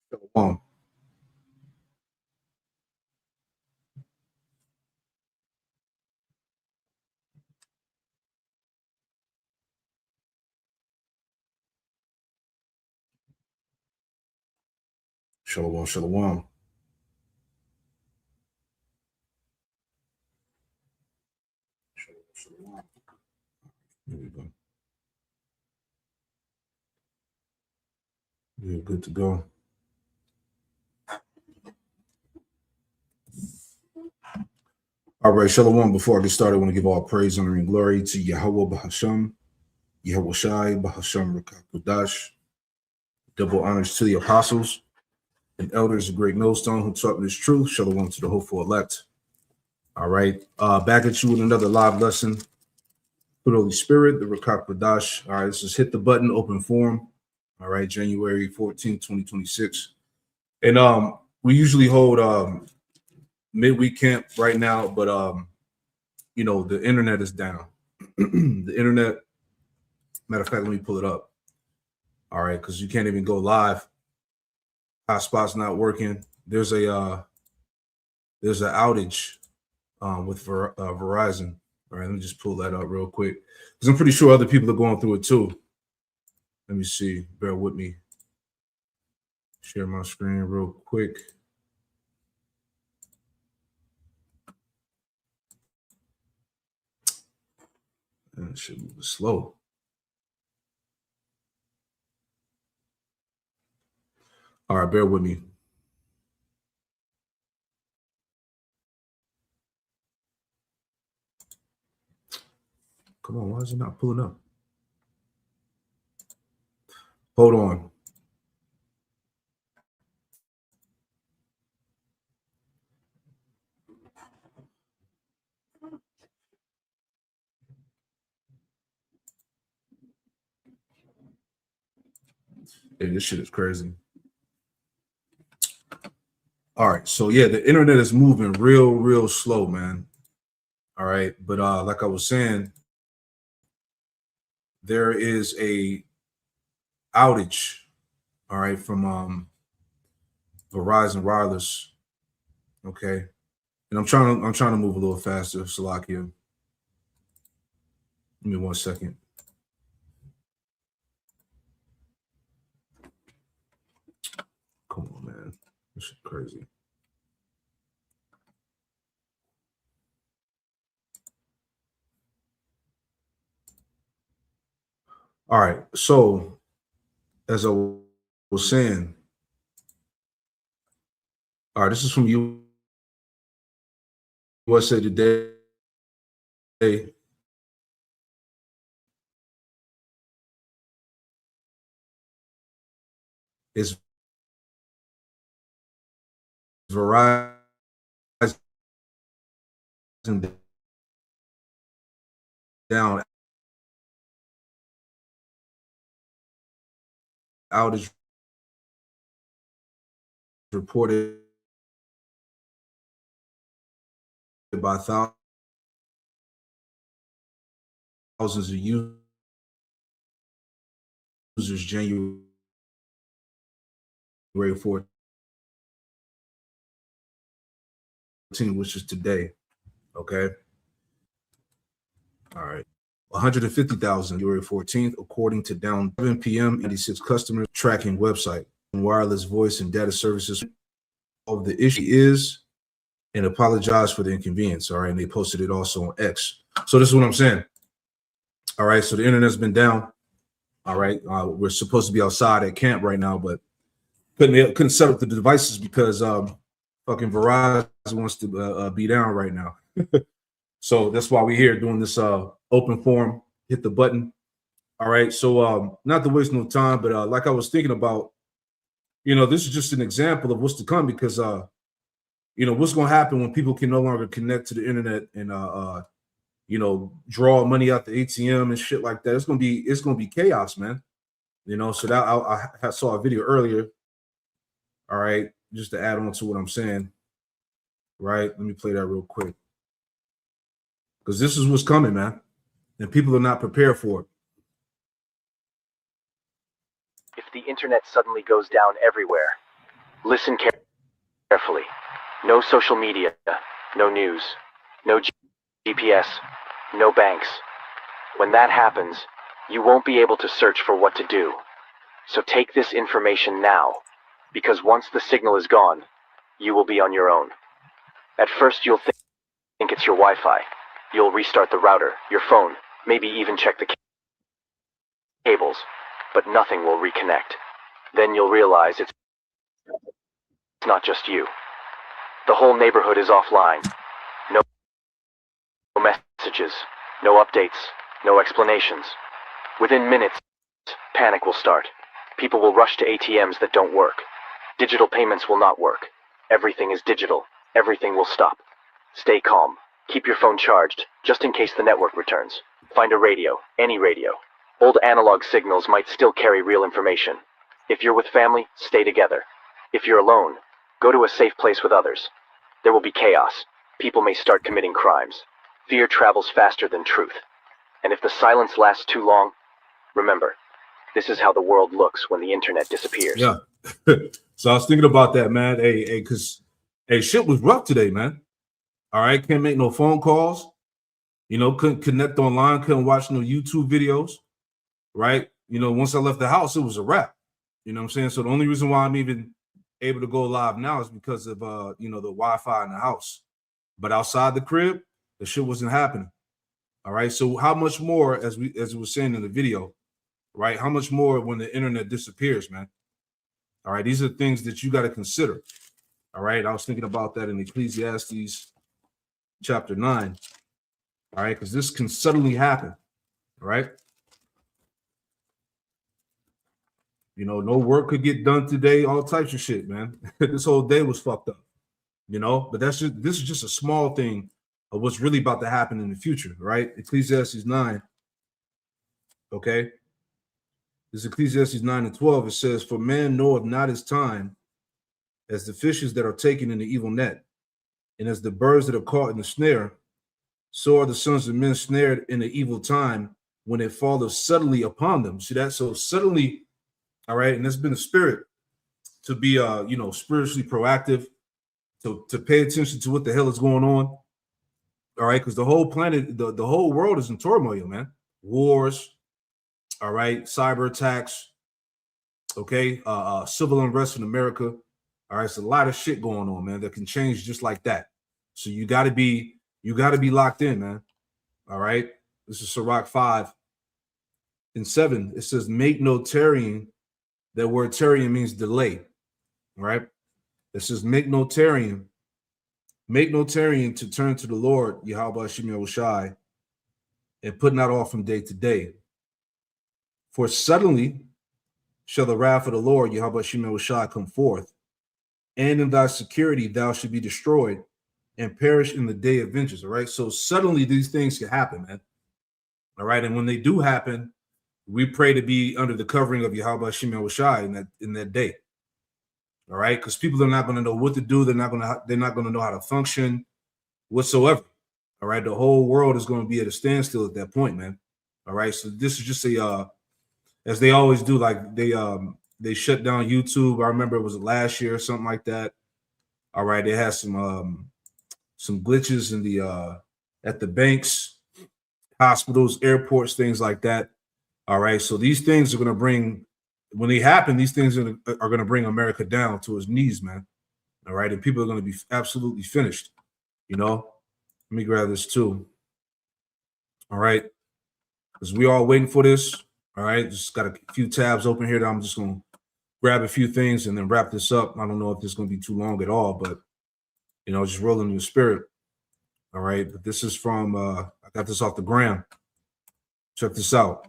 Shalom. Shalom, shalom. Shalom. There we go. We're good to go. All right, shalom. Before I get started, I want to give all praise, honor, and glory to Yahweh Bahasham, Yahweh Shai, Bahasham Rakakudash. Double honors to the apostles and elders of Great Millstone who taught me this truth. Shalom to the hopeful elect. All right, back at you with another live lesson. Through the Holy Spirit, the Rakakudash. All right, this is Hit the Button, open forum. All right, January 14th, 2026. And we usually hold midweek camp right now, but you know, the internet is down. The internet, matter of fact, let me pull it up. All right, because you can't even go live. Hotspot's not working. There's an outage with Verizon. All right, let me just pull that up real quick because I'm pretty sure other people are going through it too. Let me see. Bear with me. Share my screen real quick. And it should move slow. All right, bear with me. Come on, why is it not pulling up? Hold on. Hey, this shit is crazy. All right, so yeah, the internet is moving real slow, man. All right, but like I was saying, there is a outage, all right, from Verizon Wireless. Okay, and I'm trying to move a little faster, Salakia. Give me 1 second. Come on, man, this is crazy. All right, so as I was saying, all right, this is from USA Today. It's Verizon down outage reported by thousands of users January 14th, which is today. Okay. All right. 150,000 January 14th, according to down 7 p.m. 96 customers tracking website and wireless voice and data services. Of the issue is and apologize for the inconvenience. All right. And they posted it also on X. So this is what I'm saying. All right. So the internet's been down. All right. We're supposed to be outside at camp right now, but couldn't set up the devices because fucking Verizon wants to be down right now. So that's why we're here doing this open forum. Hit the button. All right. So not to waste no time, but like I was thinking about, you know, this is just an example of what's to come because you know, what's gonna happen when people can no longer connect to the internet and you know, draw money out the ATM and shit like that. It's gonna be chaos, man. You know, so that I saw a video earlier. All right, just to add on to what I'm saying. Right, let me play that real quick because this is what's coming, man, and people are not prepared for it. If the internet suddenly goes down everywhere, Listen carefully. No social media, no news, no GPS, no banks. When that happens, you won't be able to search for what to do. So take this information now, because once the signal is gone, you will be on your own. At first you'll think it's your Wi-Fi. You'll restart the router, your phone, maybe even check the cables, but nothing will reconnect. Then you'll realize it's not just you. The whole neighborhood is offline. No messages, no updates, no explanations. Within minutes, panic will start. People will rush to ATMs that don't work. Digital payments will not work. Everything is digital. Everything will stop. Stay calm. Keep your phone charged, just in case the network returns. Find a radio, any radio. Old analog signals might still carry real information. If you're with family, stay together. If you're alone, go to a safe place with others. There will be chaos. People may start committing crimes. Fear travels faster than truth. And if the silence lasts too long, remember, this is how the world looks when the internet disappears. Yeah. So I was thinking about that, man. Because shit was rough today, man. All right, can't make no phone calls. You know, couldn't connect online, couldn't watch no YouTube videos. Right? You know, once I left the house, it was a wrap. You know what I'm saying? So the only reason why I'm even able to go live now is because of you know, the Wi-Fi in the house. But outside the crib, the shit wasn't happening. All right. So how much more, as we were saying in the video, right? How much more when the internet disappears, man? All right. These are things that you got to consider. All right. I was thinking about that in Ecclesiastes chapter 9. All right, because this can suddenly happen. All right. You know, no work could get done today, all types of shit, man. This whole day was fucked up, you know, but this is just a small thing of what's really about to happen in the future, right? Ecclesiastes 9. Okay. This is Ecclesiastes 9:12. It says, "For man knoweth not his time, as the fishes that are taken in the evil net, and as the birds that are caught in the snare, so are the sons of men snared in the evil time when it falleth suddenly upon them." See that? So suddenly, all right, and it's been a spirit to be you know, spiritually proactive, to pay attention to what the hell is going on. All right, because the whole planet, the whole world is in turmoil, man. Wars, all right, cyber attacks, okay, civil unrest in America. All right, it's a lot of shit going on, man, that can change just like that. So you gotta be locked in, man. All right. This is Sirach 5:7. It says, "Make no tarrying." That word tarrying means delay. Right? It says, make no tarrying to turn to the Lord, Yahweh Hashem Yahushai, and put not off from day to day. For suddenly shall the wrath of the Lord, Yahweh Hashem Yahushai, come forth, and in thy security thou should be destroyed and perish in the day of vengeance. All right. So suddenly these things can happen, man. All right. And when they do happen, we pray to be under the covering of Yahweh Hashem Yahushai in that day. All right, because people are not going to know what to do. They're not going to know how to function whatsoever. All right, the whole world is going to be at a standstill at that point, man. All right, so this is just a as they always do, like they shut down YouTube. I remember it was last year or something like that. All right, they had some glitches in the at the banks, hospitals, airports, things like that. All right, so these things are going to bring. When they happen, these things are going to bring America down to its knees, man. All right. And people are going to be absolutely finished. You know, let me grab this too. All right. Because we all waiting for this. All right. Just got a few tabs open here that I'm just going to grab a few things and then wrap this up. I don't know if this is going to be too long at all, but, you know, just rolling in the spirit. All right. But this is from, I got this off the gram. Check this out.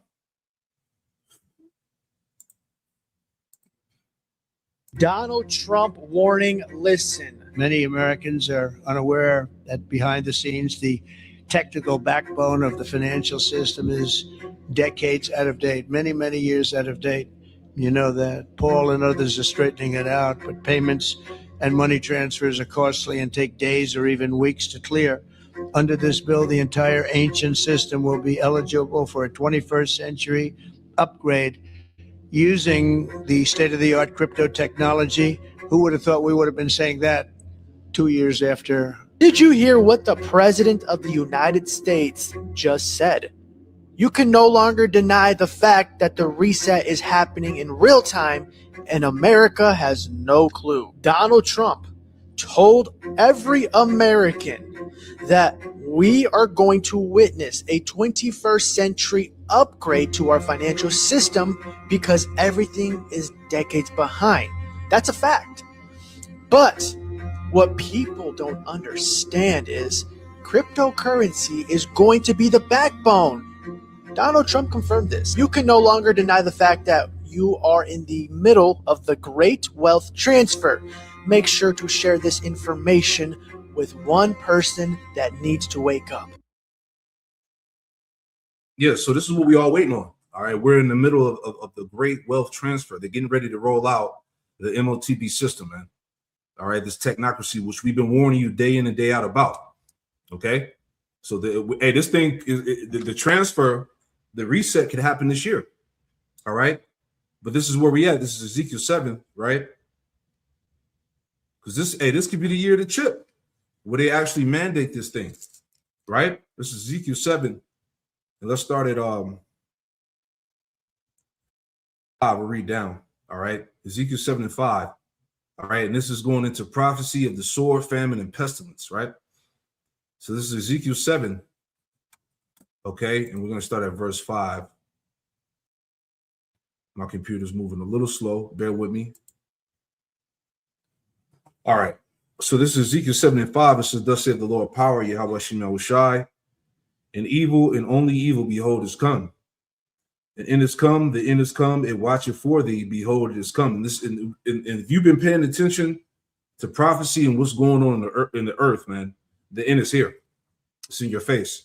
Donald Trump warning, listen. Many Americans are unaware that behind the scenes, the technical backbone of the financial system is decades out of date, many, many years out of date. You know that. Paul and others are straightening it out, but payments and money transfers are costly and take days or even weeks to clear. Under this bill, the entire ancient system will be eligible for a 21st century upgrade using the state-of-the-art crypto technology Who would have thought we would have been saying that 2 years after? Did you hear what the President of the United States just said? You can no longer deny the fact that the reset is happening in real time and America has no clue. Donald Trump told every American that we are going to witness a 21st century upgrade to our financial system because everything is decades behind. That's a fact. But what people don't understand is cryptocurrency is going to be the backbone. Donald Trump confirmed this. You can no longer deny the fact that you are in the middle of the great wealth transfer. Make sure to share this information with one person that needs to wake up. Yeah, so this is what we all waiting on. All right, we're in the middle of the great wealth transfer. They're getting ready to roll out the MOTB system, man. All right, this technocracy, which we've been warning you day in and day out about. Okay, so this thing is the transfer, the reset could happen this year. All right, but this is where we at. This is Ezekiel 7, right? Because this could be the year of the chip, where they actually mandate this thing, right? This is Ezekiel 7, and let's start at we'll read down. All right, Ezekiel 7 and 5. All right, and this is going into prophecy of the sword, famine, and pestilence, right? So this is Ezekiel 7, okay, and we're going to start at verse 5. My computer's moving a little slow. Bear with me. All right, so this is Ezekiel 7 and 5. It says, thus saith the Lord, power, Yahweh Shem Shai, and evil and only evil, behold, is come. And end is come, the end is come, it watcheth for thee, behold, it is come. And this, and if you've been paying attention to prophecy and what's going on in the earth, man, the end is here. It's in your face.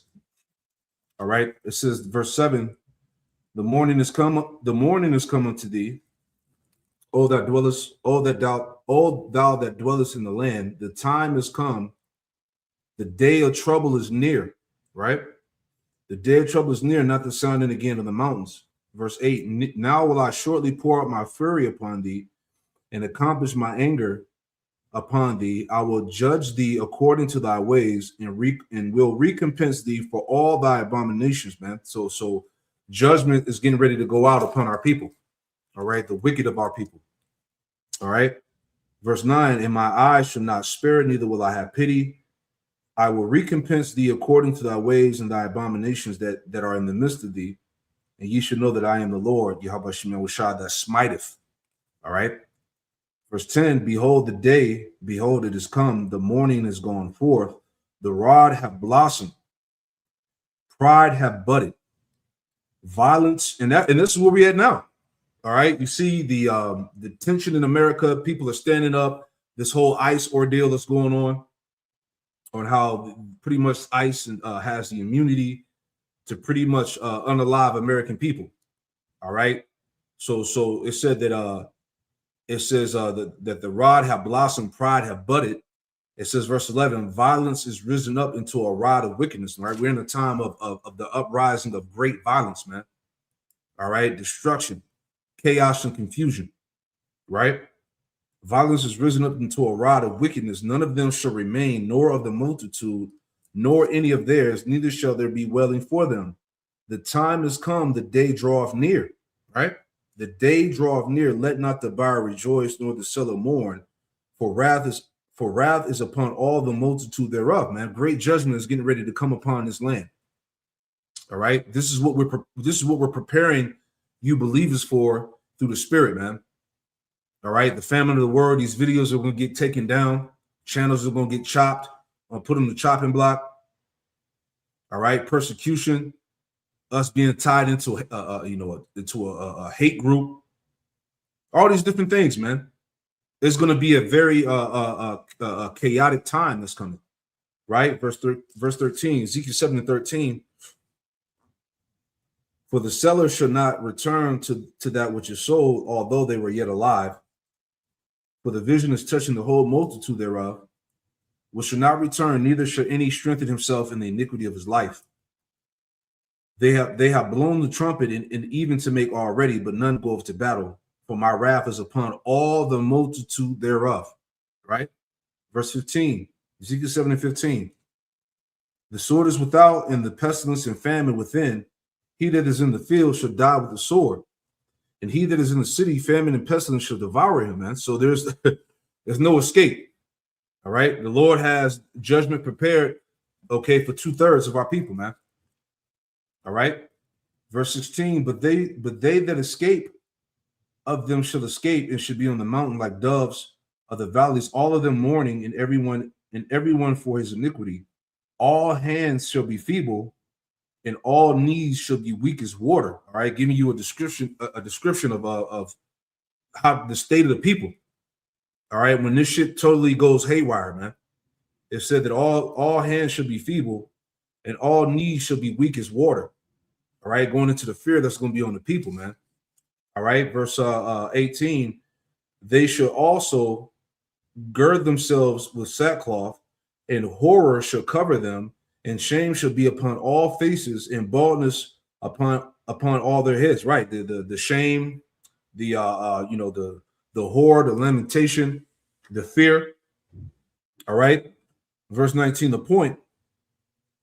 All right. It says, verse 7, the morning is come unto thee, O thou that dwellest in the land. The time is come, the day of trouble is near, right? The day of trouble is near, not the sounding again of the mountains. Verse 8, now will I shortly pour out my fury upon thee and accomplish my anger upon thee. I will judge thee according to thy ways and will recompense thee for all thy abominations, man. So judgment is getting ready to go out upon our people, all right? The wicked of our people, all right? Verse 9, and my eyes shall not spare, neither will I have pity. I will recompense thee according to thy ways and thy abominations that are in the midst of thee. And ye should know that I am the Lord, Yahweh Shem Shai, that smiteth. All right. Verse 10, behold the day, behold it is come, the morning is gone forth, the rod have blossomed, pride have budded, violence, and this is where we at now. All right. You see the tension in America, people are standing up, this whole ICE ordeal that's going on how pretty much ICE has the immunity to pretty much unalive American people. All right. So it said that it says that the rod have blossomed, pride have budded. It says, verse 11, violence is risen up into a rod of wickedness. Right. We're in a time of the uprising of great violence, man. All right. Destruction, chaos, and confusion. Right. Violence is risen up into a rod of wickedness. None of them shall remain, nor of the multitude, nor any of theirs, neither shall there be wailing for them. The time is come, the day draweth near, right? The day draweth near, let not the buyer rejoice, nor the seller mourn, for wrath is upon all the multitude thereof, man. Great judgment is getting ready to come upon this land. All right. This is what we're preparing you believers for through the Spirit, man. All right, the famine of the world, these videos are going to get taken down. Channels are going to get chopped. I'll put them in the chopping block. All right, persecution, us being tied into a hate group. All these different things, man. It's going to be a very chaotic time that's coming. Right, verse 13, Ezekiel 7 and 13. For the seller shall not return to that which is sold, although they were yet alive. For the vision is touching the whole multitude thereof, which shall not return, neither shall any strengthen himself in the iniquity of his life. They have blown the trumpet and even to make all ready, but none goeth to battle. for my wrath is upon all the multitude thereof. Right? Verse 15, Ezekiel 7:15. The sword is without, and the pestilence and famine within. He that is in the field shall die with the sword, and he that is in the city, famine and pestilence shall devour him, man. So there's no escape. All right. The Lord has judgment prepared, okay, for 2/3 of our people, man. All right. Verse 16, but they that escape of them shall escape and should be on the mountain like doves of the valleys, all of them mourning, and everyone for his iniquity. All hands shall be feeble, and all knees shall be weak as water. All right, giving you a description of how the state of the people. All right, when this shit totally goes haywire, man, it said that all hands shall be feeble, and all knees shall be weak as water. All right, going into the fear that's going to be on the people, man. All right, verse 18, they shall also gird themselves with sackcloth, and horror shall cover them, and shame shall be upon all faces, and baldness upon all their heads. Right, the shame, the horror, the lamentation, the fear. All right, verse 19, the point.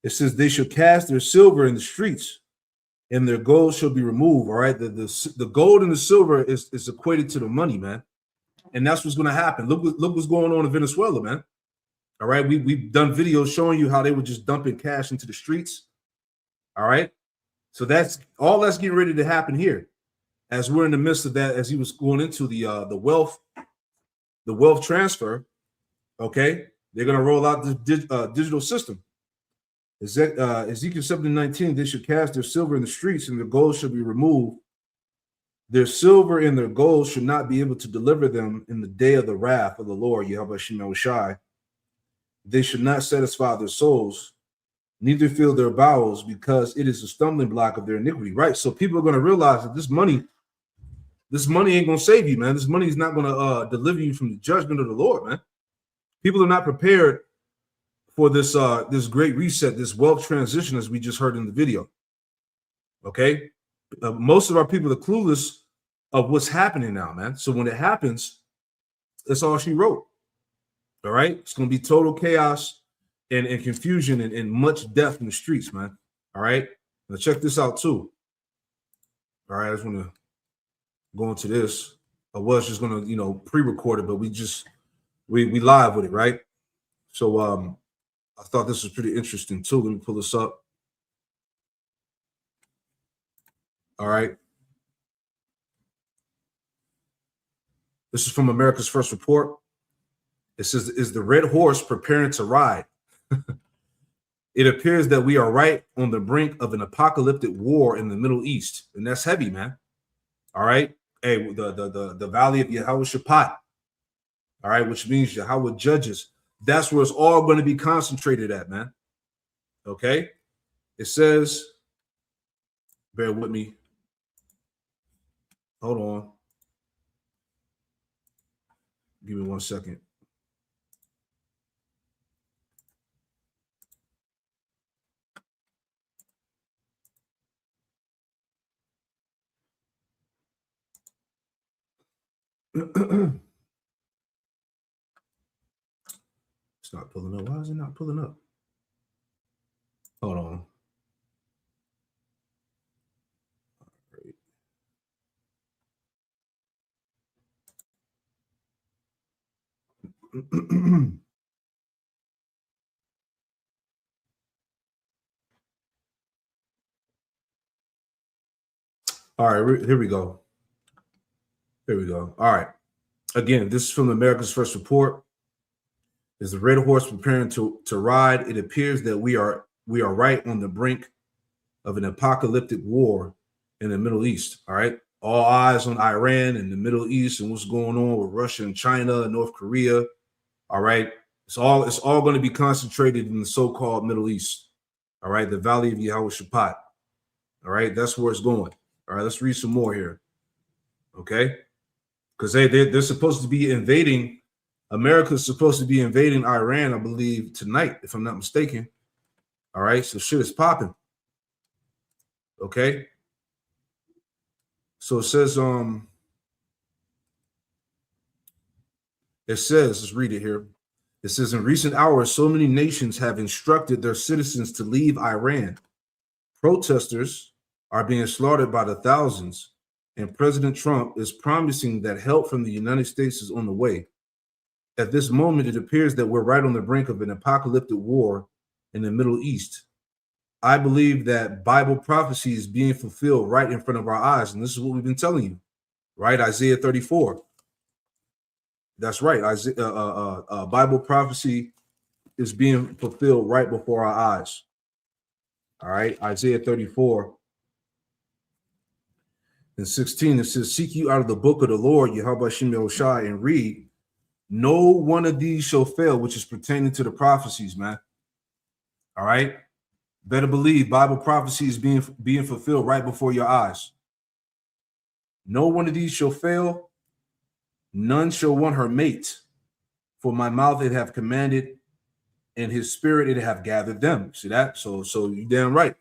It says they shall cast their silver in the streets, and their gold shall be removed. All right, the gold and the silver is equated to the money, man, and that's what's going to happen. Look what's going on in Venezuela, man. All right, we've done videos showing you how they were just dumping cash into the streets. All right, so that's getting ready to happen here, as we're in the midst of that. As he was going into the wealth transfer, okay, they're going to roll out the digital system. Ezekiel 7:19, they should cast their silver in the streets, and their gold shall be removed. Their silver and their gold should not be able to deliver them in the day of the wrath of the Lord, Yahweh Shemel Shai. They should not satisfy their souls, neither fill their bowels, because it is a stumbling block of their iniquity. Right? So people are going to realize that this money ain't going to save you, man. This money is not going to deliver you from the judgment of the Lord, man. People are not prepared for this great reset, this wealth transition, as we just heard in the video. Okay? Most of our people are clueless of what's happening now, man. So when it happens, that's all she wrote. All right, it's going to be total chaos and confusion and much death in the streets, man. All right, now check this out too. All right, I just want to go into this. I was just going to pre-record it, but we live with it, right? So I thought this was pretty interesting too. Let me pull this up. All right, this is from America's First Report. It says, is the red horse preparing to ride? It appears that we are right on the brink of an apocalyptic war in the Middle East. And that's heavy, man. All right. Hey, the valley of Yehoshaphat. All right, which means Yahweh judges. That's where it's all going to be concentrated at, man. Okay. It says, bear with me. Hold on. Give me 1 second. It's not pulling up. Why is it not pulling up? Hold on. All right, here we go. Here we go. All right. Again, this is from America's First Report. Is the red horse preparing to ride? It appears that we are right on the brink of an apocalyptic war in the Middle East. All right. All eyes on Iran and the Middle East and what's going on with Russia and China and North Korea. All right. It's all going to be concentrated in the so-called Middle East. All right. The Valley of Yehoshaphat. All right. That's where it's going. All right. Let's read some more here. Okay. Because they're supposed to be invading. America's supposed to be invading Iran, I believe, tonight, if I'm not mistaken. All right. So shit is popping. Okay. So it says, It says, let's read it here. It says, in recent hours, so many nations have instructed their citizens to leave Iran. Protesters are being slaughtered by the thousands, and President Trump is promising that help from the United States is on the way. At this moment, it appears that we're right on the brink of an apocalyptic war in the Middle East. I believe that Bible prophecy is being fulfilled right in front of our eyes, and this is what we've been telling you, right? Isaiah 34. That's right. Bible prophecy is being fulfilled right before our eyes. All right. Isaiah 34 and 16, it says, seek you out of the book of the Lord, Yahweh Shem Yahushai, and read, no one of these shall fail, which is pertaining to the prophecies, man. All right. Better believe Bible prophecy is being fulfilled right before your eyes. No one of these shall fail. None shall want her mate. For my mouth it have commanded, and his spirit it have gathered them. See that? So you damn right.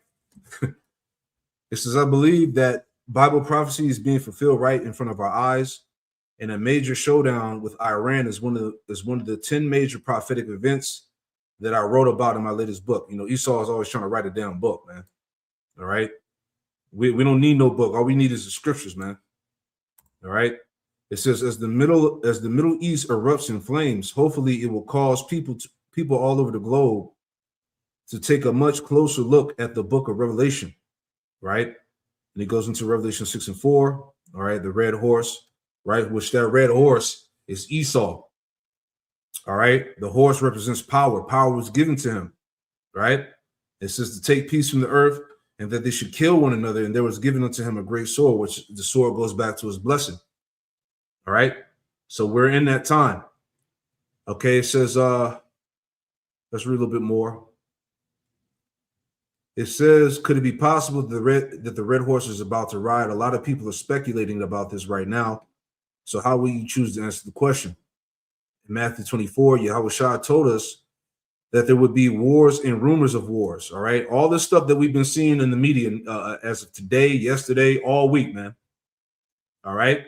It says, I believe that Bible prophecy is being fulfilled right in front of our eyes. And a major showdown with Iran is one of the 10 major prophetic events that I wrote about in my latest book. You know, Esau is always trying to write a damn book, man. All right. We don't need no book. All we need is the scriptures, man. All right. It says, as the Middle East erupts in flames, hopefully it will cause people all over the globe to take a much closer look at the book of Revelation, right? And it goes into Revelation 6 and 4, all right, the red horse, right, which that red horse is Esau, all right? The horse represents power. Power was given to him, right? It says to take peace from the earth and that they should kill one another, and there was given unto him a great sword, which the sword goes back to his blessing. All right. So we're in that time. Okay. It says, let's read a little bit more. It says, could it be possible that the red horse is about to ride? A lot of people are speculating about this right now. So how will you choose to answer the question? In Matthew 24, Yahushua told us that there would be wars and rumors of wars. All right. All this stuff that we've been seeing in the media as of today, yesterday, all week, man. All right.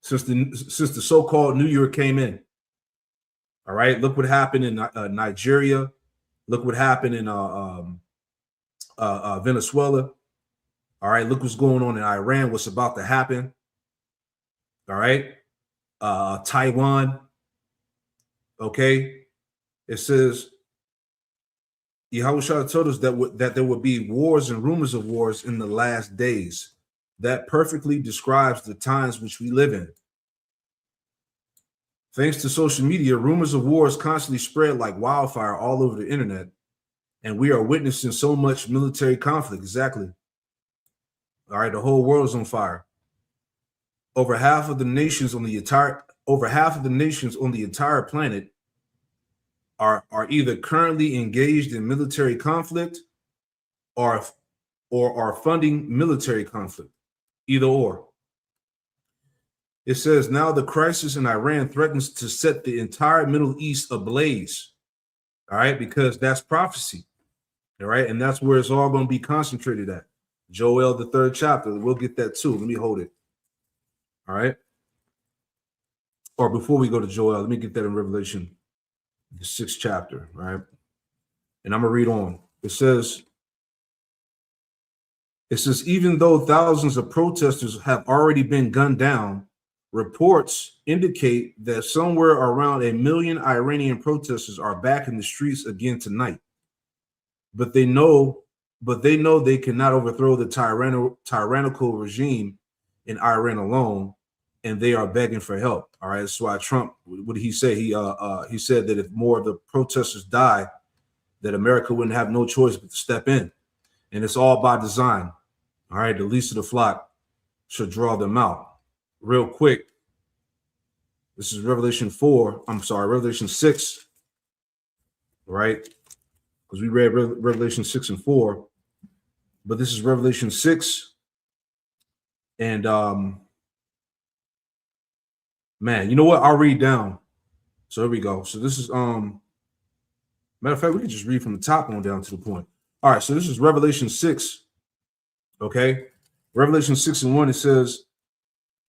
Since the so-called New Year came in. All right. Look what happened in Nigeria. Look what happened in Venezuela. All right. Look what's going on in Iran, what's about to happen. All right. Taiwan. Okay. It says, Yahushua told us that there would be wars and rumors of wars in the last days. That perfectly describes the times which we live in. Thanks to social media, rumors of wars constantly spread like wildfire all over the internet, and we are witnessing so much military conflict. Exactly. All right, the whole world is on fire. Over half of the nations on the entire planet are either currently engaged in military conflict or are funding military conflict. Either or. It says now the crisis in Iran threatens to set the entire Middle East ablaze. All right, because that's prophecy. All right, and that's where it's all going to be concentrated at. Joel, the 3rd chapter. We'll get that too. Let me hold it. All right. Or before we go to Joel, let me get that in Revelation, the 6th chapter. All right. And I'm going to read on. It says, even though thousands of protesters have already been gunned down, reports indicate that somewhere around 1 million Iranian protesters are back in the streets again tonight. But they know they cannot overthrow the tyrannical regime in Iran alone, and they are begging for help. All right, that's why Trump, what did he say? He said that if more of the protesters die, that America wouldn't have no choice but to step in. And it's all by design. All right, the least of the flock should draw them out. Real quick, this is Revelation 6. All right, because we read Revelation 6 and 4. But this is Revelation 6. And man, you know what? I'll read down. So here we go. So this is matter of fact, we can just read from the top on down to the point. All right, so this is Revelation 6. Okay, Revelation 6 and 1, it says,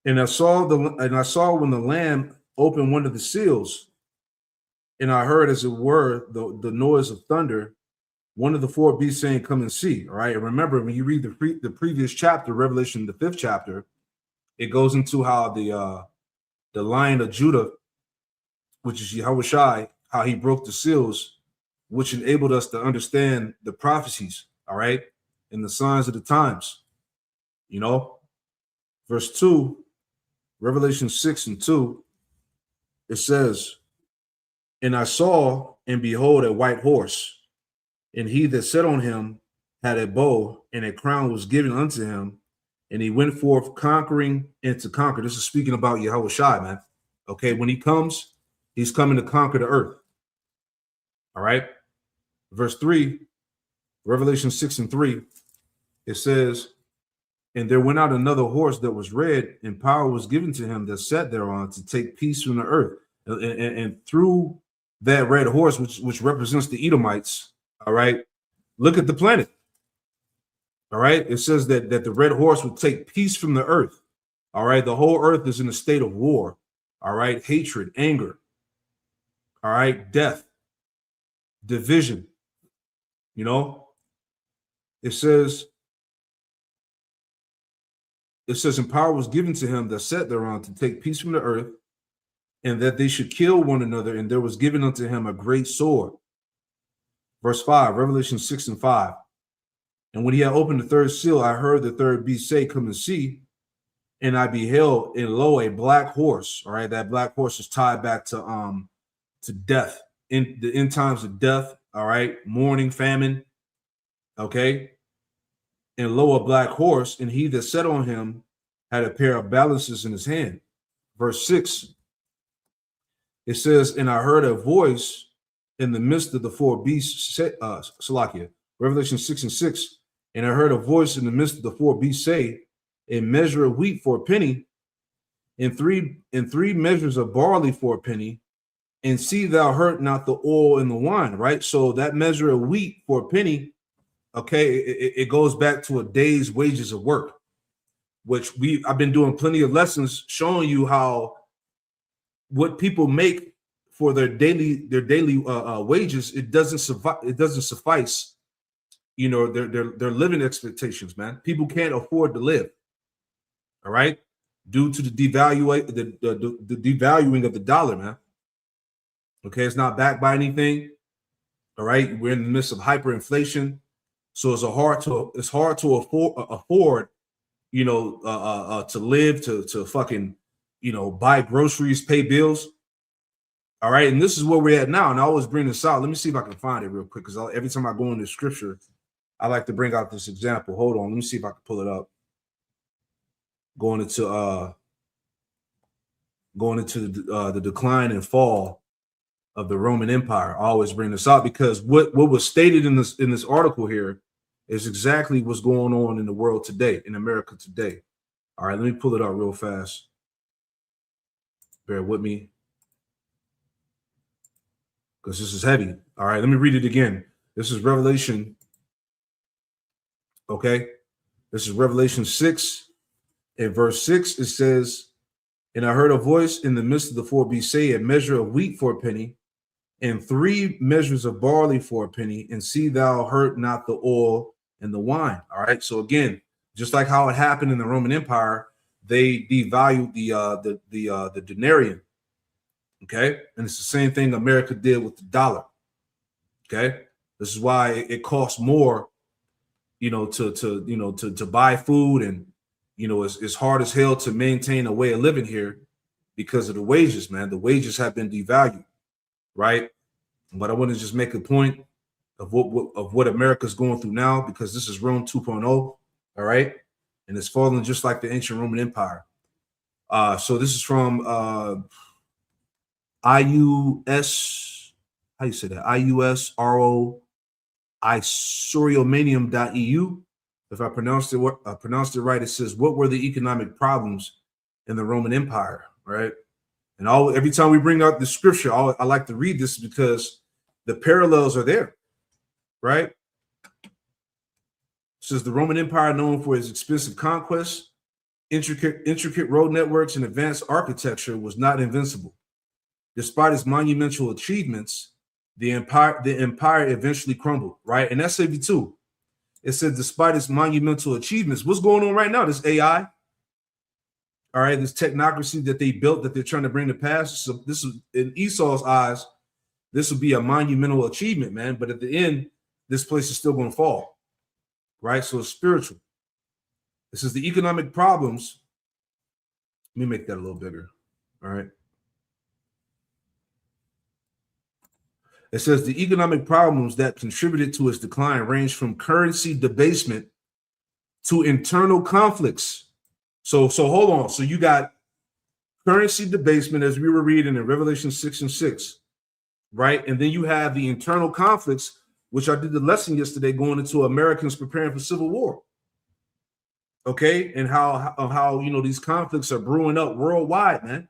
and I saw when the Lamb opened one of the seals, and I heard, as it were, the noise of thunder. One of the four beasts saying, "Come and see." All right. And remember, when you read the previous chapter, Revelation, the 5th chapter, it goes into how the Lion of Judah, which is Yahushua, how he broke the seals, which enabled us to understand the prophecies. All right, and the signs of the times. You know, verse 2, Revelation 6:2, it says, "And I saw, and behold, a white horse. And he that sat on him had a bow, and a crown was given unto him, and he went forth conquering and to conquer." This is speaking about Yahushua, man. Okay, when he comes, he's coming to conquer the earth. All right. Verse 3, Revelation 6:3, it says, "And there went out another horse that was red, and power was given to him that sat thereon to take peace from the earth." And through that red horse, which represents the Edomites, all right, look at the planet. All right, it says that the red horse would take peace from the earth. All right, the whole earth is in a state of war. All right, hatred, anger. All right, death, division. You know, it says, "And power was given to him that sat thereon to take peace from the earth, and that they should kill one another, and there was given unto him a great sword." Verse 5, Revelation 6:5. "And when he had opened the third seal, I heard the third beast say, Come and see. And I beheld, and lo, a black horse." All right, that black horse is tied back to death, in the end times of death. All right, mourning, famine. Okay, "And lo, a black horse, and he that sat on him had a pair of balances in his hand." Verse 6, it says, "And I heard a voice in the midst of the four beasts," Salakia, Revelation 6:6, "And I heard a voice in the midst of the four beasts say, A measure of wheat for a penny, and three measures of barley for a penny, and see thou hurt not the oil and the wine." Right? So that measure of wheat for a penny, okay, it goes back to a day's wages of work, which I've been doing plenty of lessons showing you how what people make for their daily wages, it doesn't suffice, you know, their living expectations, man. People can't afford to live. All right, due to the devaluing of the dollar, man. Okay, it's not backed by anything. All right, we're in the midst of hyperinflation, so it's hard to afford, you know, to live, to fucking, you know, buy groceries, pay bills. All right, and this is where we're at now. And I always bring this out. Let me see if I can find it real quick, because every time I go into scripture, I like to bring out this example. Hold on, let me see if I can pull it up. Going into the decline and fall of the Roman Empire. I always bring this out because what was stated in this article here is exactly what's going on in the world today, in America today. All right, let me pull it up real fast. Bear with me, because this is heavy. All right, let me read it again. This is Revelation. Okay, this is Revelation 6. In verse 6, it says, "And I heard a voice in the midst of the four beasts say, A measure of wheat for a penny, and 3 measures of barley for a penny, and see thou hurt not the oil and the wine." All right. So again, just like how it happened in the Roman Empire, they devalued the denarian. Okay, and it's the same thing America did with the dollar. Okay, this is why it costs more, you know, to buy food, and you know, it's hard as hell to maintain a way of living here because of the wages, man. The wages have been devalued, right? But I want to just make a point of what America's going through now, because this is Rome 2.0, all right? And it's falling just like the ancient Roman Empire. So this is from IUS, how you say that? IUSRO isoriomanium.eu. If I pronounced it right, it says, "What were the economic problems in the Roman Empire?" Right? And every time we bring out the scripture, I like to read this because the parallels are there, right? It says the Roman Empire, known for its expensive conquests, intricate road networks, and advanced architecture, was not invincible. Despite its monumental achievements, the empire eventually crumbled, right? And that's SAV2. It said, despite its monumental achievements, what's going on right now? This AI, all right, this technocracy that they built that they're trying to bring to pass. So this is, in Esau's eyes, this will be a monumental achievement, man. But at the end, this place is still going to fall, right? So it's spiritual. This is the economic problems. Let me make that a little bigger, all right? It says the economic problems that contributed to its decline range from currency debasement to internal conflicts. So hold on. So you got currency debasement, as we were reading in Revelation 6:6, right? And then you have the internal conflicts, which I did the lesson yesterday, going into Americans preparing for civil war. Okay, and how you know these conflicts are brewing up worldwide, man.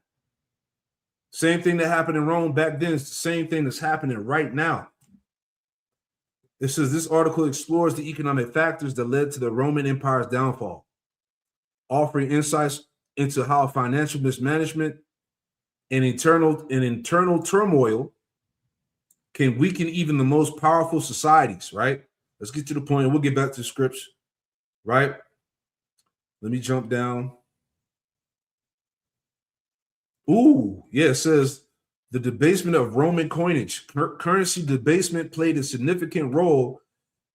Same thing that happened in Rome back then is the same thing that's happening right now. It says this article explores the economic factors that led to the Roman Empire's downfall, offering insights into how financial mismanagement and internal turmoil can weaken even the most powerful societies, right? Let's get to the point, and we'll get back to the scripts, right? Let me jump down. Ooh, yeah, it says the debasement of Roman coinage. Currency debasement played a significant role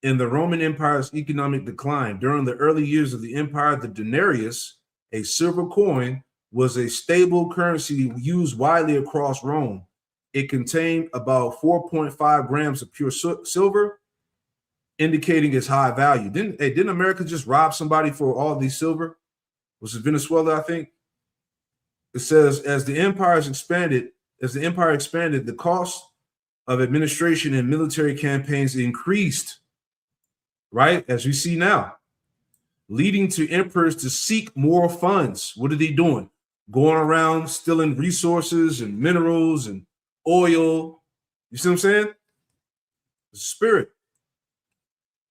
in the Roman Empire's economic decline. During the early years of the empire, the denarius, a silver coin, was a stable currency used widely across Rome. It contained about 4.5 grams of pure silver, indicating its high value. Didn't America just rob somebody for all these silver? Was it Venezuela, I think? It says, as the empire expanded, the cost of administration and military campaigns increased, right? As we see now, leading to emperors to seek more funds. What are they doing? Going around stealing resources and minerals and oil. You see what I'm saying? The spirit.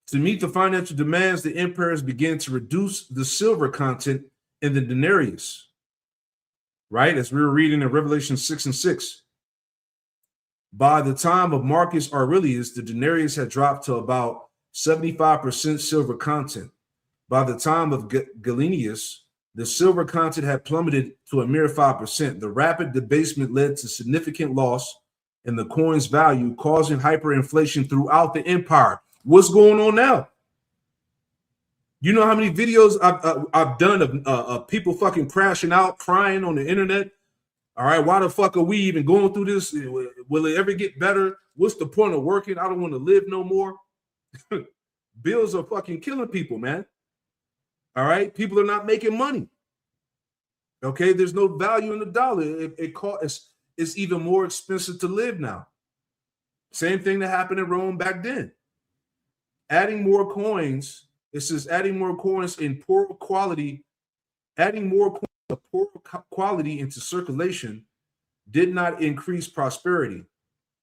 To meet the financial demands, the emperors began to reduce the silver content in the denarius. Right, as we were reading in Revelation 6:6. By the time of Marcus Aurelius, the denarius had dropped to about 75% silver content. By the time of Gallienus, the silver content had plummeted to a mere 5%. The rapid debasement led to significant loss in the coin's value, causing hyperinflation throughout the empire. What's going on now? You know how many videos I've done of people fucking crashing out, crying on the internet? All right, why the fuck are we even going through this? Will it ever get better? What's the point of working? I don't want to live no more. Bills are fucking killing people, man. All right, people are not making money. Okay, there's no value in the dollar. It's even more expensive to live now. Same thing that happened in Rome back then. Adding more coins. It says adding more coins in poor quality, adding more coins of poor quality into circulation did not increase prosperity.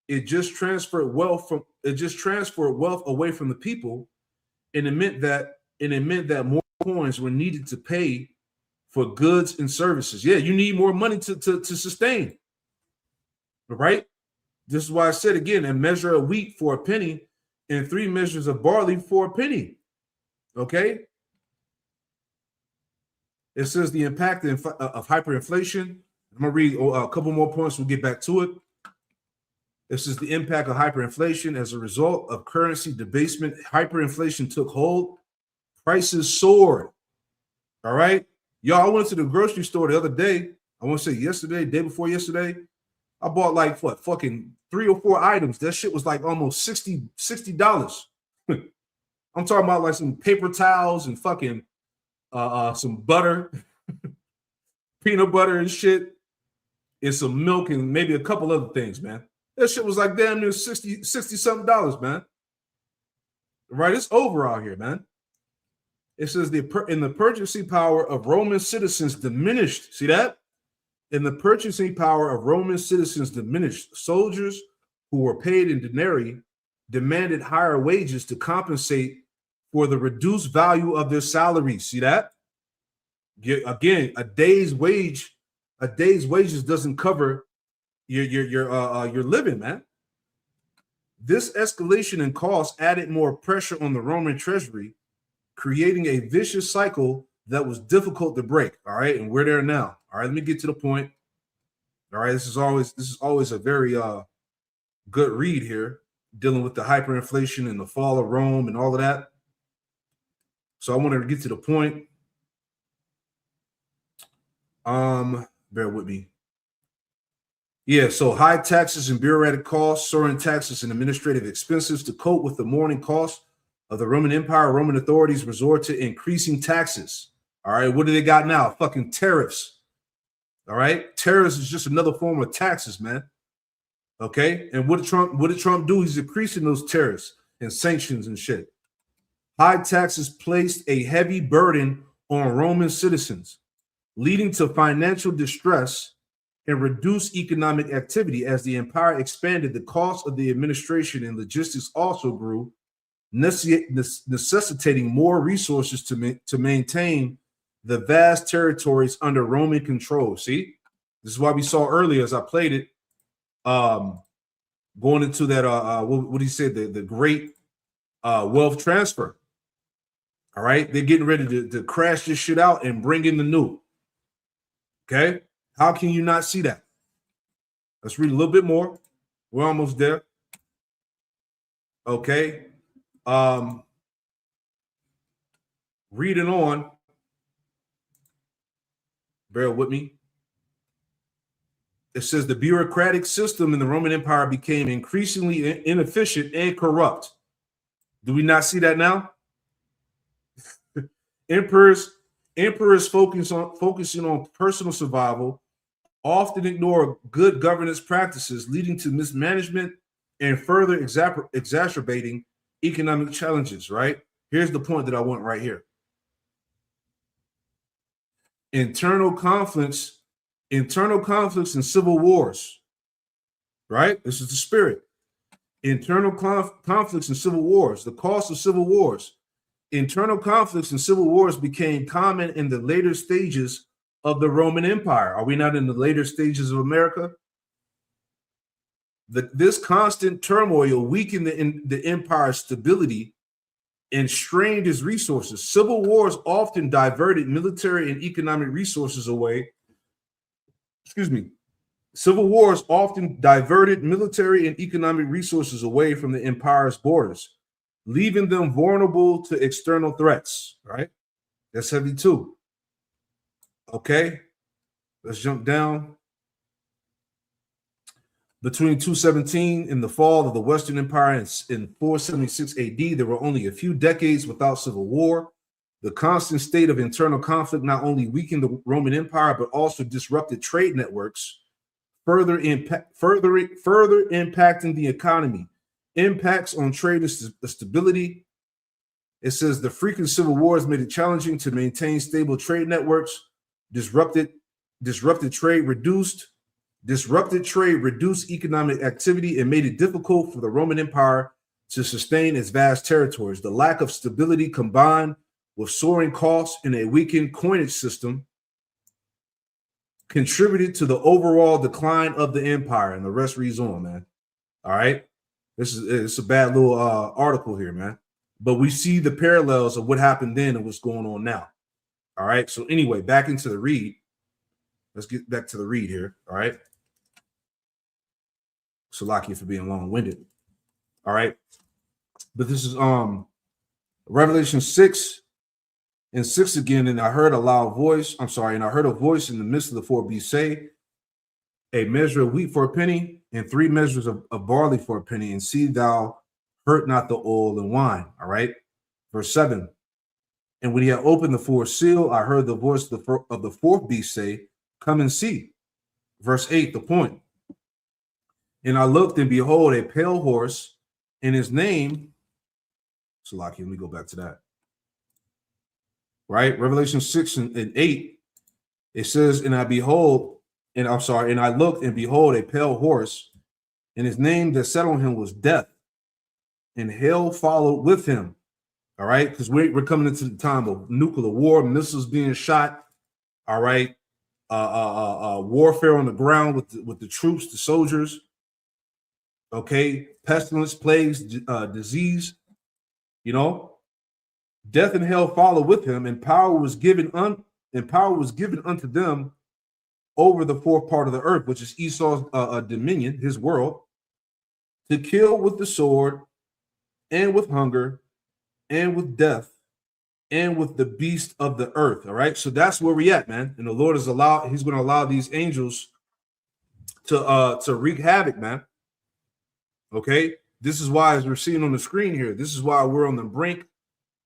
It just transferred wealth away from the people, and it meant that more coins were needed to pay for goods and services. Yeah, you need more money to sustain. Right? This is why I said again, a measure of wheat for a penny and 3 measures of barley for a penny. Okay. It says the impact of hyperinflation. I'm going to read a couple more points. We'll get back to it. This is the impact of hyperinflation as a result of currency debasement. Hyperinflation took hold. Prices soared. All right. Y'all, I went to the grocery store the other day. I want to say yesterday, day before yesterday. I bought like what, fucking 3 or 4 items. That shit was like almost $60. I'm talking about like some paper towels and fucking some butter, peanut butter and shit, and some milk and maybe a couple other things, man. That shit was like damn near 60 something dollars, man. Right? It's over out here, man. It says in the purchasing power of Roman citizens diminished. See that? In the purchasing power of Roman citizens diminished. Soldiers who were paid in denarii demanded higher wages to compensate for the reduced value of their salaries. See that? Again, a day's wages doesn't cover you're living, man. This escalation in costs added more pressure on the Roman treasury, creating a vicious cycle that was difficult to break. All right, and we're there now. All right, let me get to the point. All right, this is always a very good read here, dealing with the hyperinflation and the fall of Rome and all of that. So I want to get to the point. Bear with me. Yeah, so high taxes and bureaucratic costs, soaring taxes and administrative expenses. To cope with the mounting costs of the Roman Empire, Roman authorities resort to increasing taxes. All right, what do they got now? Fucking tariffs. All right, tariffs is just another form of taxes, man. Okay, and what did Trump do? He's increasing those tariffs and sanctions and shit. High taxes placed a heavy burden on Roman citizens, leading to financial distress and reduced economic activity. As the empire expanded, the cost of the administration and logistics also grew, necessitating more resources to maintain the vast territories under Roman control. See, this is why we saw earlier as I played it, going into that what he said, the great wealth transfer. All right, they're getting ready to crash this shit out and bring in the new. Okay, how can you not see that? Let's read a little bit more. We're almost there. Okay, reading on. Bear with me. It says the bureaucratic system in the Roman Empire became increasingly inefficient and corrupt. Do we not see that now? Emperors focusing on personal survival often ignore good governance practices, leading to mismanagement and further exacerbating economic challenges, right? Here's the point that I want right here. Internal conflicts and civil wars, right? This is the spirit. Internal conflicts and civil wars, the cost of civil wars. Internal conflicts and civil wars became common in the later stages of the Roman Empire. Are we not in the later stages of America? This constant turmoil weakened the empire's stability and strained its resources. Civil wars often diverted military and economic resources away. Civil wars often diverted military and economic resources away from the empire's borders, leaving them vulnerable to external threats, right? That's heavy too. Okay, let's jump down. Between 217 and the fall of the Western Empire in 476 AD, there were only a few decades without civil war. The constant state of internal conflict not only weakened the Roman Empire, but also disrupted trade networks, further impacting the economy. Impacts on trade and stability. It says the frequent civil wars made it challenging to maintain stable trade networks. Disrupted trade reduced economic activity and made it difficult for the Roman Empire to sustain its vast territories. The lack of stability combined with soaring costs and a weakened coinage system contributed to the overall decline of the empire, and the rest reads on, man. All right. It's a bad little article here, man. But we see the parallels of what happened then and what's going on now. All right. So anyway, back into the read. Let's get back to the read here. All right. Salakia for being long-winded. All right. But this is Revelation 6:6 again. And I heard a loud voice. And I heard a voice in the midst of the four beasts say, a measure of wheat for a penny, and 3 measures of barley for a penny, and see thou hurt not the oil and wine. All right. Verse 7. And when he had opened the fourth seal, I heard the voice of the fourth beast say, come and see. Verse 8, the point. And I looked, and behold, a pale horse, and his name, Salaki, let me go back to that. Right? Revelation 6 and 8, it says, and I looked, and behold, a pale horse, and his name that sat on him was Death, and hell followed with him. All right, because we're coming into the time of nuclear war, missiles being shot. All right, warfare on the ground with the troops, the soldiers. Okay, pestilence, plagues, disease. You know, death and hell follow with him, and power was given unto them over the fourth part of the earth, which is Esau's dominion, his world, to kill with the sword, and with hunger, and with death, and with the beast of the earth. All right, so that's where we at, man. And the Lord he's going to allow these angels to wreak havoc, man. Okay, this is why, as we're seeing on the screen here, this is why we're on the brink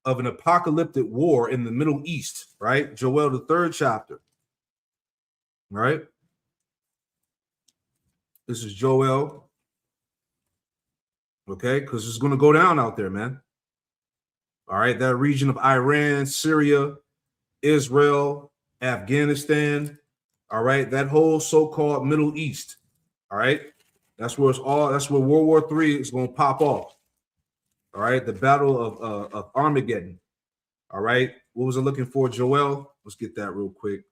of an apocalyptic war in the Middle East, right? Joel, the 3rd chapter. All right, this is Joel. Okay, because it's going to go down out there, man. All right, that region of Iran, Syria, Israel, Afghanistan. All right, that whole so-called Middle East. All right, that's where World War III is going to pop off. All right, the battle of Armageddon. All right, what was I looking for, Joel? Let's get that real quick.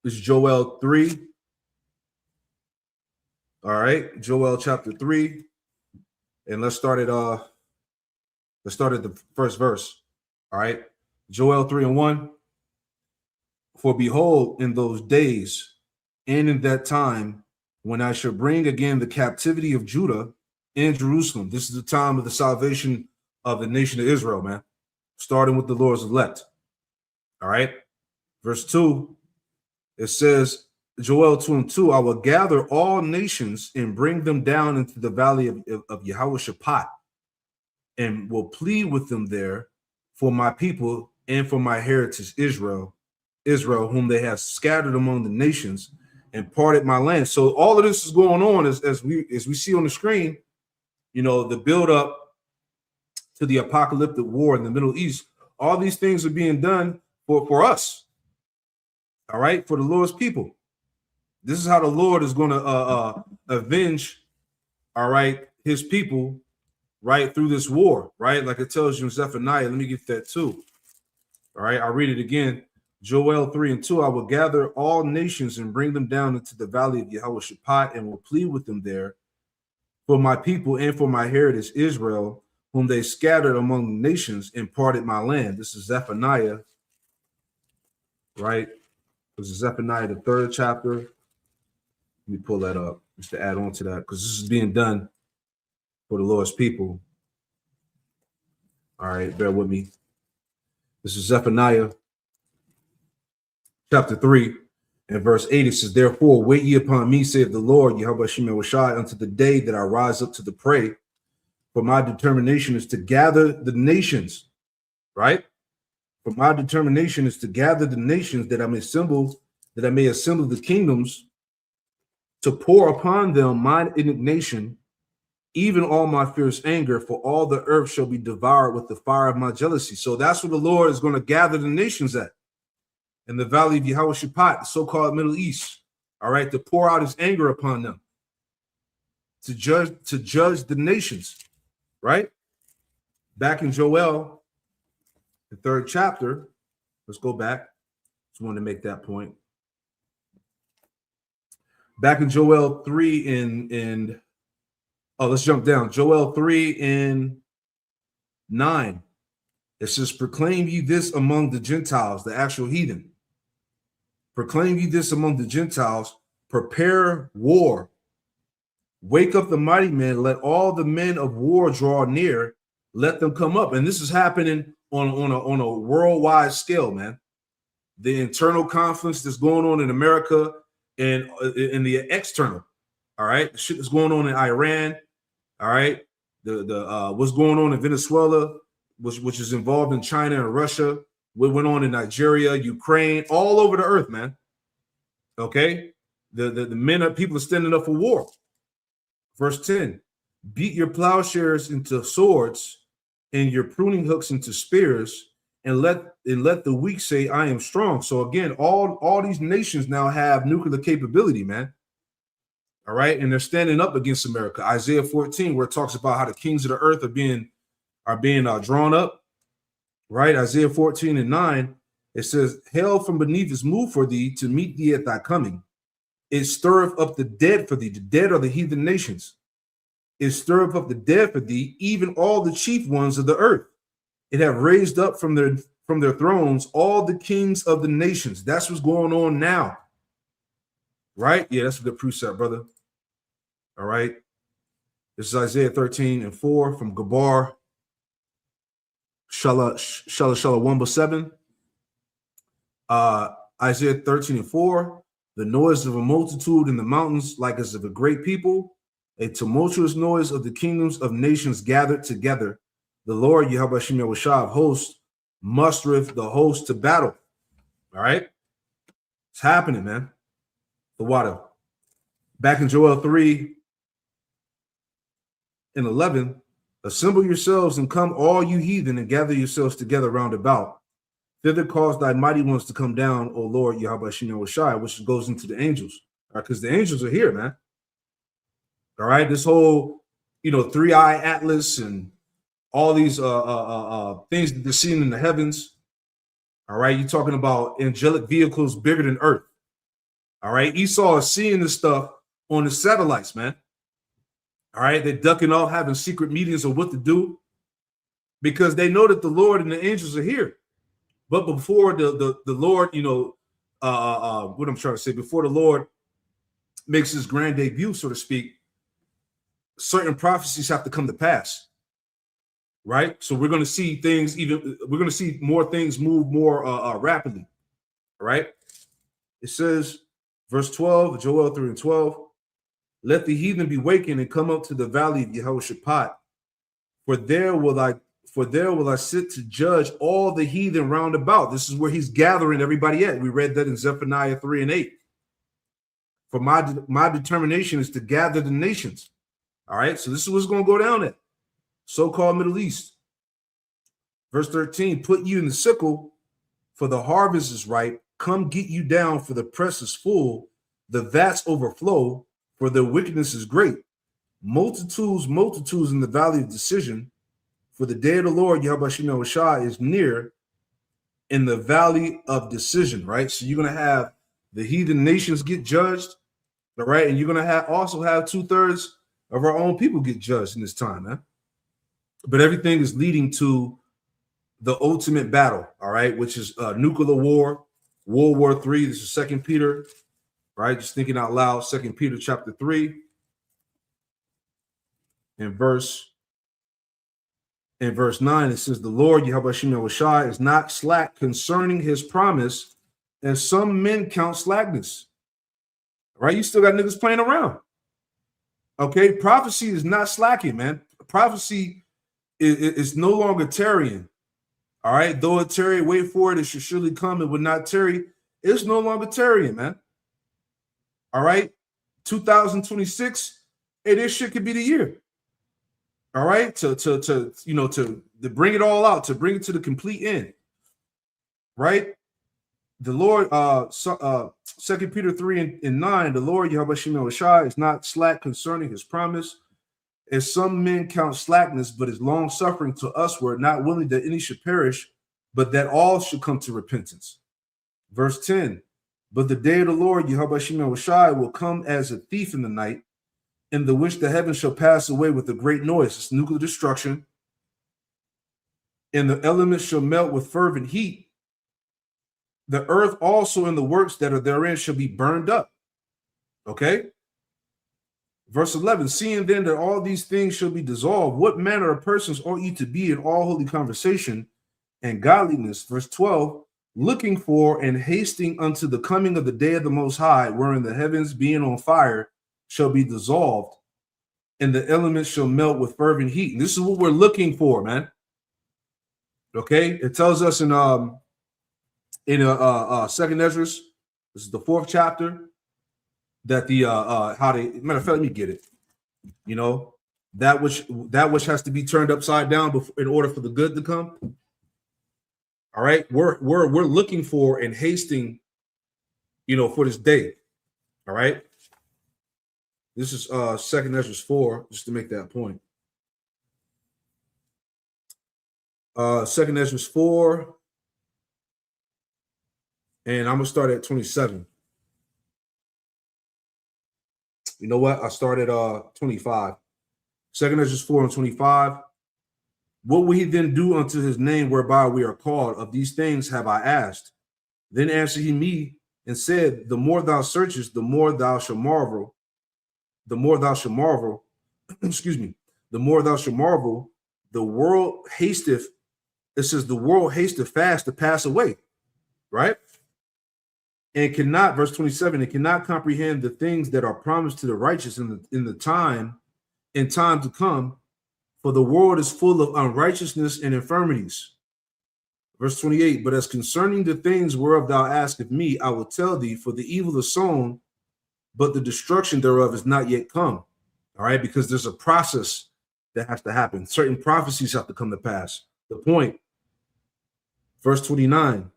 This is Joel 3. All right, Joel chapter 3. And let's start at the first verse. All right, Joel 3:1. For behold, in those days and in that time, when I shall bring again the captivity of Judah and Jerusalem. This is the time of the salvation of the nation of Israel, man, starting with the Lord's elect. All right, verse 2, it says, Joel 2:2, I will gather all nations and bring them down into the valley of Yehoshaphat, and will plead with them there for my people and for my heritage Israel, whom they have scattered among the nations and parted my land. So all of this is going on as we see on the screen, you know, the build up to the apocalyptic war in the Middle East. All these things are being done for us. All right, for the Lord's people. This is how the Lord is going to avenge, all right, his people, right, through this war, right? Like it tells you in Zephaniah. Let me get that too. All right, I'll read it again. Joel 3:2, I will gather all nations and bring them down into the valley of Yehoshaphat, and will plead with them there for my people and for my heritage Israel, whom they scattered among the nations and parted my land. This is Zephaniah, right? This is Zephaniah, the 3rd chapter. Let me pull that up just to add on to that, because this is being done for the Lord's people. All right, bear with me. This is Zephaniah chapter 3 and verse 8. It says, therefore, wait ye upon me, saith the Lord, Yahweh Shemel unto the day that I rise up to the prey. For my determination is to gather the nations, right? For my determination is to gather the nations that I may assemble the kingdoms, to pour upon them mine indignation, even all my fierce anger, for all the earth shall be devoured with the fire of my jealousy. So that's where the Lord is going to gather the nations at, in the valley of Yehoshaphat, the so-called Middle East, all right, to pour out his anger upon them, to judge the nations, right? Back in Joel, the 3rd chapter, let's go back. Just wanted to make that point. Back in Joel 3 let's jump down. Joel 3:9. It says, proclaim ye this among the Gentiles, the actual heathen. Proclaim ye this among the Gentiles, prepare war. Wake up the mighty men, let all the men of war draw near, let them come up. And this is happening on a worldwide scale, man. The internal conflicts that's going on in America and in the external, all right? The shit that's going on in Iran, all right? The what's going on in Venezuela, which is involved in China and Russia, what went on in Nigeria, Ukraine, all over the earth, man. Okay? The people are standing up for war. Verse 10, beat your plowshares into swords and your pruning hooks into spears, and let the weak say, I am strong. So again, all these nations now have nuclear capability, man. All right, and they're standing up against America. Isaiah 14, where it talks about how the kings of the earth are being drawn up, right? Isaiah 14:9, It says, hell from beneath is moved for thee to meet thee at thy coming. It stirreth up the dead for thee. The dead are the heathen nations. It stirreth up the dead for thee, even all the chief ones of the earth. It have raised up from their thrones all the kings of the nations. That's what's going on now. Right? Yeah, that's a good precept, brother. All right. This is Isaiah 13:4 from Gabar. Shala 1:7. Isaiah 13:4. The noise of a multitude in the mountains, like as of a great people, a tumultuous noise of the kingdoms of nations gathered together. The Lord, Yahweh Shem Yahushua of hosts, mustereth the host to battle. All right? It's happening, man. The water. Back in Joel 3:11, assemble yourselves and come, all you heathen, and gather yourselves together round about. Thither cause thy mighty ones to come down, O Lord, Yahweh Shem Yahushua, which goes into the angels. All right, because the angels are here, man. All right, this whole, three-eye atlas and all these things that they're seeing in the heavens. All right, you're talking about angelic vehicles bigger than Earth. All right, Esau is seeing this stuff on the satellites, man. All right, they're ducking off, having secret meetings of what to do because they know that the Lord and the angels are here. But before the Lord, what I'm trying to say, before the Lord makes his grand debut, so to speak, certain prophecies have to come to pass. Right? So we're going to see things we're going to see more things move more rapidly. All right? It says, verse 12, Joel 3:12, let the heathen be wakened and come up to the valley of Jehoshaphat, for there will I sit to judge all the heathen round about. This is where he's gathering everybody at. We read that in Zephaniah 3:8. For my determination is to gather the nations. All right, so this is what's going to go down at so-called Middle East. Verse 13, put you in the sickle, for the harvest is ripe. Come get you down, for the press is full. The vats overflow, for their wickedness is great. Multitudes in the valley of decision. For the day of the Lord, Yahweh Shem Yahushua, is near in the valley of decision, right? So you're going to have the heathen nations get judged, all right? And you're going to also have 2/3 of our own people get judged in this time, man. But everything is leading to the ultimate battle, all right, which is nuclear war, World War III. This is 2 Peter, right? Just thinking out loud, 2 Peter chapter 3 and verse 9, it says, the Lord, Yahweh Shem Yahushua, is not slack concerning his promise, as some men count slackness. All right, you still got niggas playing around. Okay, prophecy is not slacking, man. Prophecy is no longer tarrying. All right, though it tarry, wait for it, it should surely come. It would not tarry. It's no longer tarrying, man. All right, 2026, hey, this shit could be the year. All right, to bring it all out, to bring it to the complete end. Right, the Lord, 2 Peter 3:9, the Lord Yahweh Shem Yahushua is not slack concerning his promise, as some men count slackness, but is long suffering to usward, not willing that any should perish, but that all should come to repentance. Verse 10, but the day of the Lord Yahweh Shem Yahushua will come as a thief in the night, in the which the heavens shall pass away with a great noise. It's nuclear destruction. And the elements shall melt with fervent heat. The earth also and the works that are therein shall be burned up. Okay? Verse 11, seeing then that all these things shall be dissolved, what manner of persons ought ye to be in all holy conversation and godliness? Verse 12, looking for and hasting unto the coming of the day of the Most High, wherein the heavens being on fire shall be dissolved, and the elements shall melt with fervent heat. And this is what we're looking for, man. Okay, it tells us in Second Ezra, this is the 4th chapter, that the matter of fact, let me get it. That which has to be turned upside down in order for the good to come. All right, we're looking for and hasting, for this day. All right. This is 2 Ezra 4, just to make that point. 2 Ezra 4 And I'm going to start at 27. You know what? I started 25. 2 Ezra 4 and 25. What will he then do unto his name whereby we are called? Of these things have I asked. Then answered he me and said, the more thou searchest, the more thou shalt marvel. The more thou shalt marvel, excuse me, the more thou shalt marvel. The world hasteth, it says, the world hasteth fast to pass away, right? And cannot, verse 27, it cannot comprehend the things that are promised to the righteous in time to come, for the world is full of unrighteousness and infirmities. Verse 28, but as concerning the things whereof thou askest me, I will tell thee, for the evil is sown, but the destruction thereof is not yet come. All right, because there's a process that has to happen. Certain prophecies have to come to pass. The point, verse 29,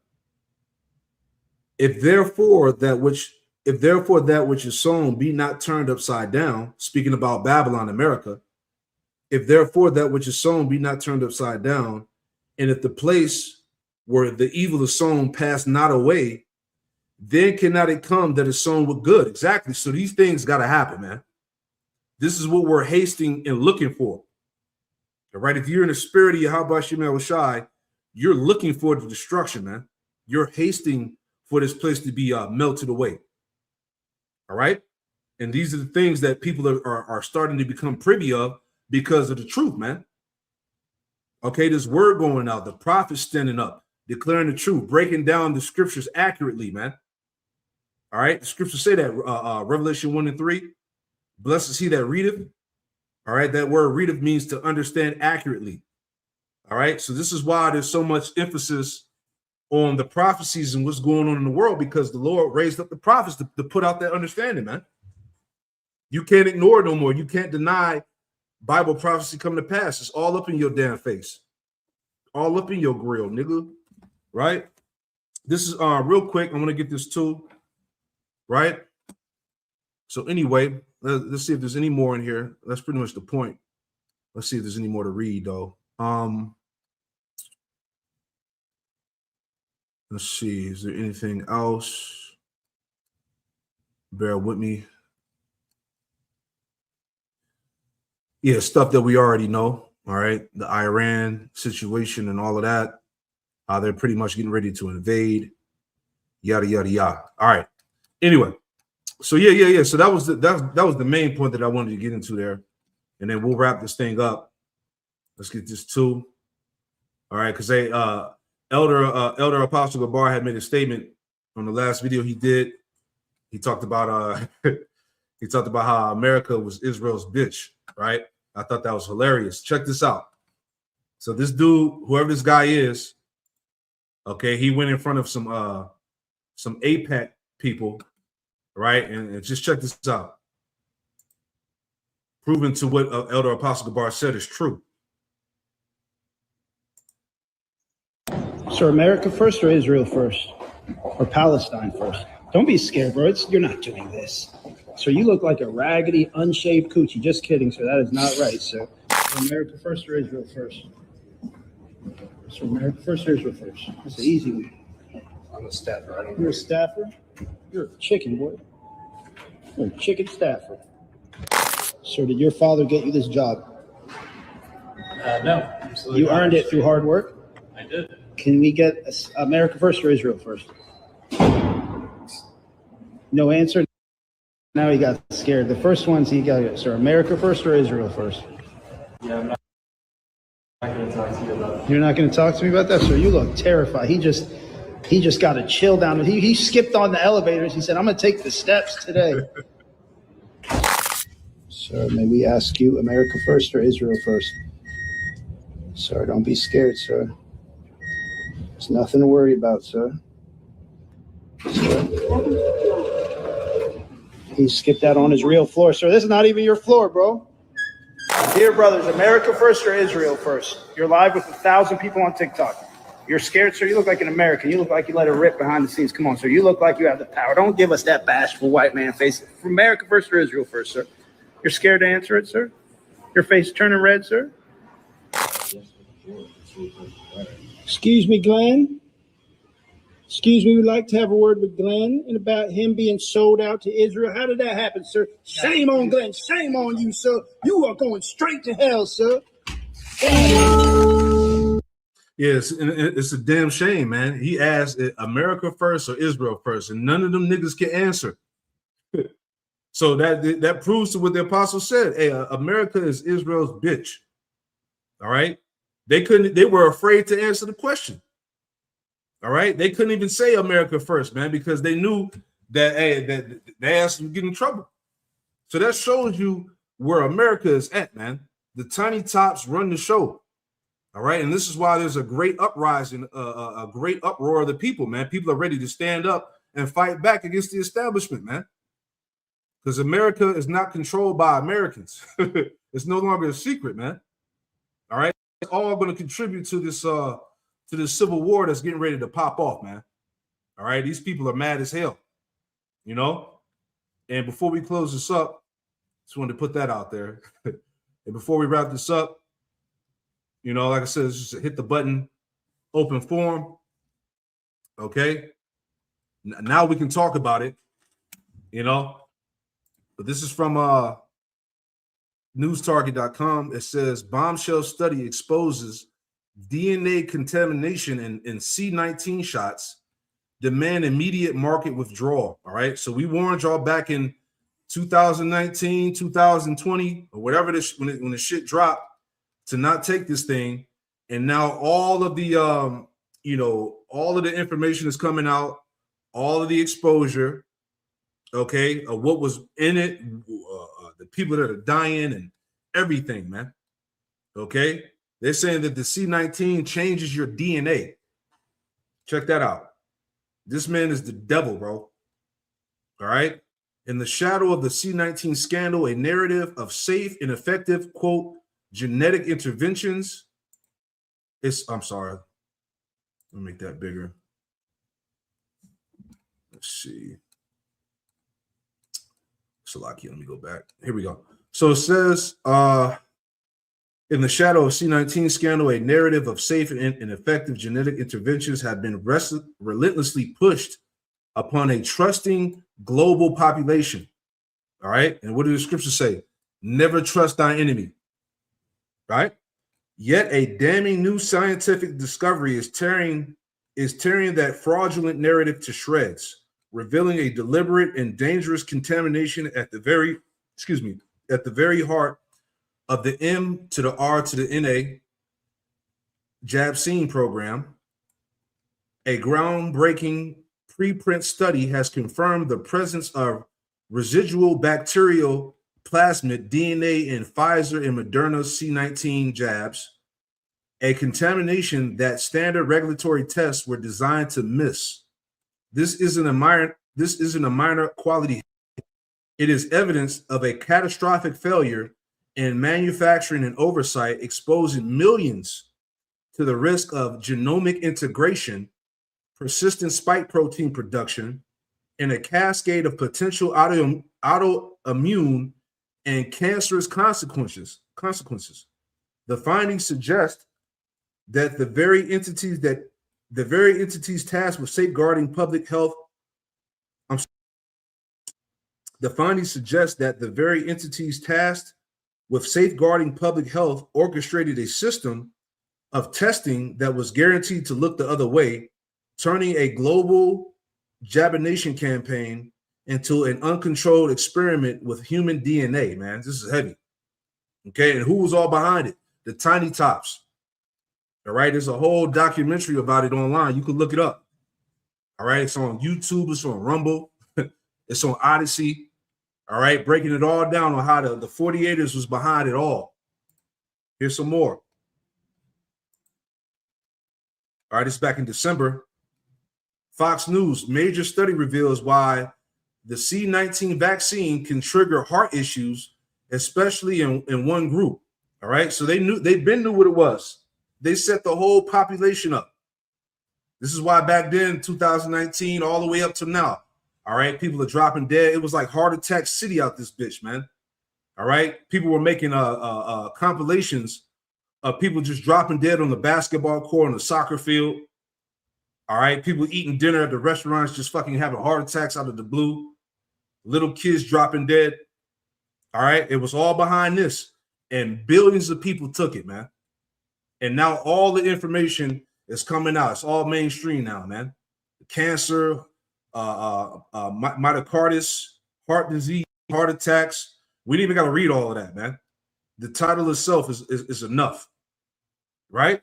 if therefore that which is sown be not turned upside down, speaking about Babylon, America, if therefore that which is sown be not turned upside down, and if the place where the evil is sown pass not away, then cannot it come that is sown with good. Exactly. So these things got to happen, man. This is what we're hasting and looking for. All right. If you're in the spirit of Yahweh Shemel Shai, you're looking for the destruction, man. You're hasting for this place to be melted away. All right. And these are the things that people are starting to become privy of because of the truth, man. Okay. This word going out, the prophets standing up, declaring the truth, breaking down the scriptures accurately, man. All right. The scriptures say that Revelation 1 and 3, blessed is he that readeth. All right. That word readeth means to understand accurately. All right. So this is why there's so much emphasis on the prophecies and what's going on in the world, because the Lord raised up the prophets to put out that understanding, man. You can't ignore it no more. You can't deny Bible prophecy coming to pass. It's all up in your damn face. All up in your grill, nigga. Right? This is real quick. I'm going to get this too. Right? So anyway, let's see if there's any more in here. That's pretty much the point. Let's see if there's any more to read, though. Let's see. Is there anything else? Bear with me. Yeah, stuff that we already know. All right. The Iran situation and all of that. They're pretty much getting ready to invade. Yada, yada, yada. All right. Anyway. So yeah. So that was the main point that I wanted to get into there. And then we'll wrap this thing up. Let's get this too. All right, because they Elder Apostle Gabar had made a statement on the last video he did. He talked about how America was Israel's bitch, right? I thought that was hilarious. Check this out. So this dude, whoever this guy is, okay, he went in front of some AIPAC people, right? And just check this out. Proving to what Elder Apostle Gabar said is true. So America first or Israel first? Or Palestine first? Don't be scared, bro. You're not doing this. So you look like a raggedy, unshaved coochie. Just kidding, sir. That is not right, sir. So America first or Israel first? So America first or Israel first? That's an easy one. I'm a staffer. You're a staffer? You're a chicken, boy. You're a chicken staffer. Sir, did your father get you this job? No, absolutely. You earned it through hard work? I did. Can we get America first or Israel first? No answer. Now he got scared. The first ones he got, sir. America first or Israel first? Yeah, I'm not going to talk to you about that. You're not going to talk to me about that, sir? You look terrified. He just got a chill down. He skipped on the elevators. He said, I'm going to take the steps today. Sir, may we ask you, America first or Israel first? Sir, don't be scared, sir. There's nothing to worry about, sir. He skipped out on his real floor, sir. This is not even your floor, bro. Dear brothers, America first or Israel first? You're live with 1,000 people on TikTok. You're scared, sir? You look like an American. You look like you let it rip behind the scenes. Come on, sir. You look like you have the power. Don't give us that bashful white man face. America first or Israel first, sir? You're scared to answer it, sir? Your face turning red, sir? Excuse me, Glenn? Excuse me, we'd like to have a word with Glenn and about him being sold out to Israel. How did that happen, sir? Shame on Glenn. Shame on you, sir. You are going straight to hell, sir. Yes, and it's a damn shame, man. He asked America first or Israel first, and none of them niggas can answer. So that proves to what the apostle said. Hey, America is Israel's bitch. All right. They were afraid to answer the question. All right. They couldn't even say America first, man, because they knew that, hey, that they asked them to get in trouble. So that shows you where America is at, man. The tiny tops run the show. All right. And this is why there's a great uprising, a great uproar of the people, man. People are ready to stand up and fight back against the establishment, man. Because America is not controlled by Americans. It's no longer a secret, man. All right. It's all going to contribute to this civil war that's getting ready to pop off, man. All right. These people are mad as hell, you know. And before we close this up, just wanted to put that out there. And before we wrap this up, you know, like I said, just hit the button, open forum. Okay. Now we can talk about it, you know. But this is from newstarget.com. It says bombshell study exposes DNA contamination in C-19 shots, demand immediate market withdrawal. All right. So we warned y'all back in 2019, 2020, or whatever this when the shit dropped to not take this thing. And now all of the all of the information is coming out, all of the exposure, okay, of what was in it, the people that are dying and everything, man. Okay. They're saying that the C-19 changes your DNA. Check that out. This man is the devil, bro. All right. In the shadow of the C-19 scandal, a narrative of safe and effective, quote, genetic interventions. I'm sorry. Let me make that bigger. Let's see. Salaki, let me go back. Here we go. So it says, in the shadow of C-19 scandal, a narrative of safe and effective genetic interventions have been relentlessly pushed upon a trusting global population. All right. And what do the scriptures say? Never trust thy enemy. Right. Yet a damning new scientific discovery is tearing that fraudulent narrative to shreds, revealing a deliberate and dangerous contamination at the very heart of the M to the R to the NA JABSEEN program. A groundbreaking preprint study has confirmed the presence of residual bacterial plasmid DNA in Pfizer and Moderna's C-19 jabs, a contamination that standard regulatory tests were designed to miss. This isn't a minor quality. It is evidence of a catastrophic failure in manufacturing and oversight, exposing millions to the risk of genomic integration, persistent spike protein production, and a cascade of potential autoimmune and cancerous consequences. The findings suggest that the very entities tasked with safeguarding public health. The findings suggest that the very entities tasked with safeguarding public health orchestrated a system of testing that was guaranteed to look the other way, turning a global jabination campaign into an uncontrolled experiment with human DNA, man. This is heavy. Okay, and who was all behind it? The tiny tops. All right, there's a whole documentary about it online. You can look it up. All right, it's on YouTube, it's on Rumble, it's on Odyssey. All right, breaking it all down on how the 48ers was behind it all. Here's some more. All right, it's back in December. Fox News, major study reveals why the C-19 vaccine can trigger heart issues, especially in one group. All right, so they've been knew what it was. They set the whole population up. This is why back then, 2019, all the way up to now, all right, people are dropping dead. It was like heart attack city out this bitch, man. All right, people were making compilations of people just dropping dead on the basketball court, on the soccer field. All right, people eating dinner at the restaurants, just fucking having heart attacks out of the blue. Little kids dropping dead. All right, it was all behind this, and billions of people took it, man. And now all the information is coming out. It's all mainstream now, man. Cancer, myocarditis, heart disease, heart attacks. We didn't even got to read all of that, man. The title itself is enough, right?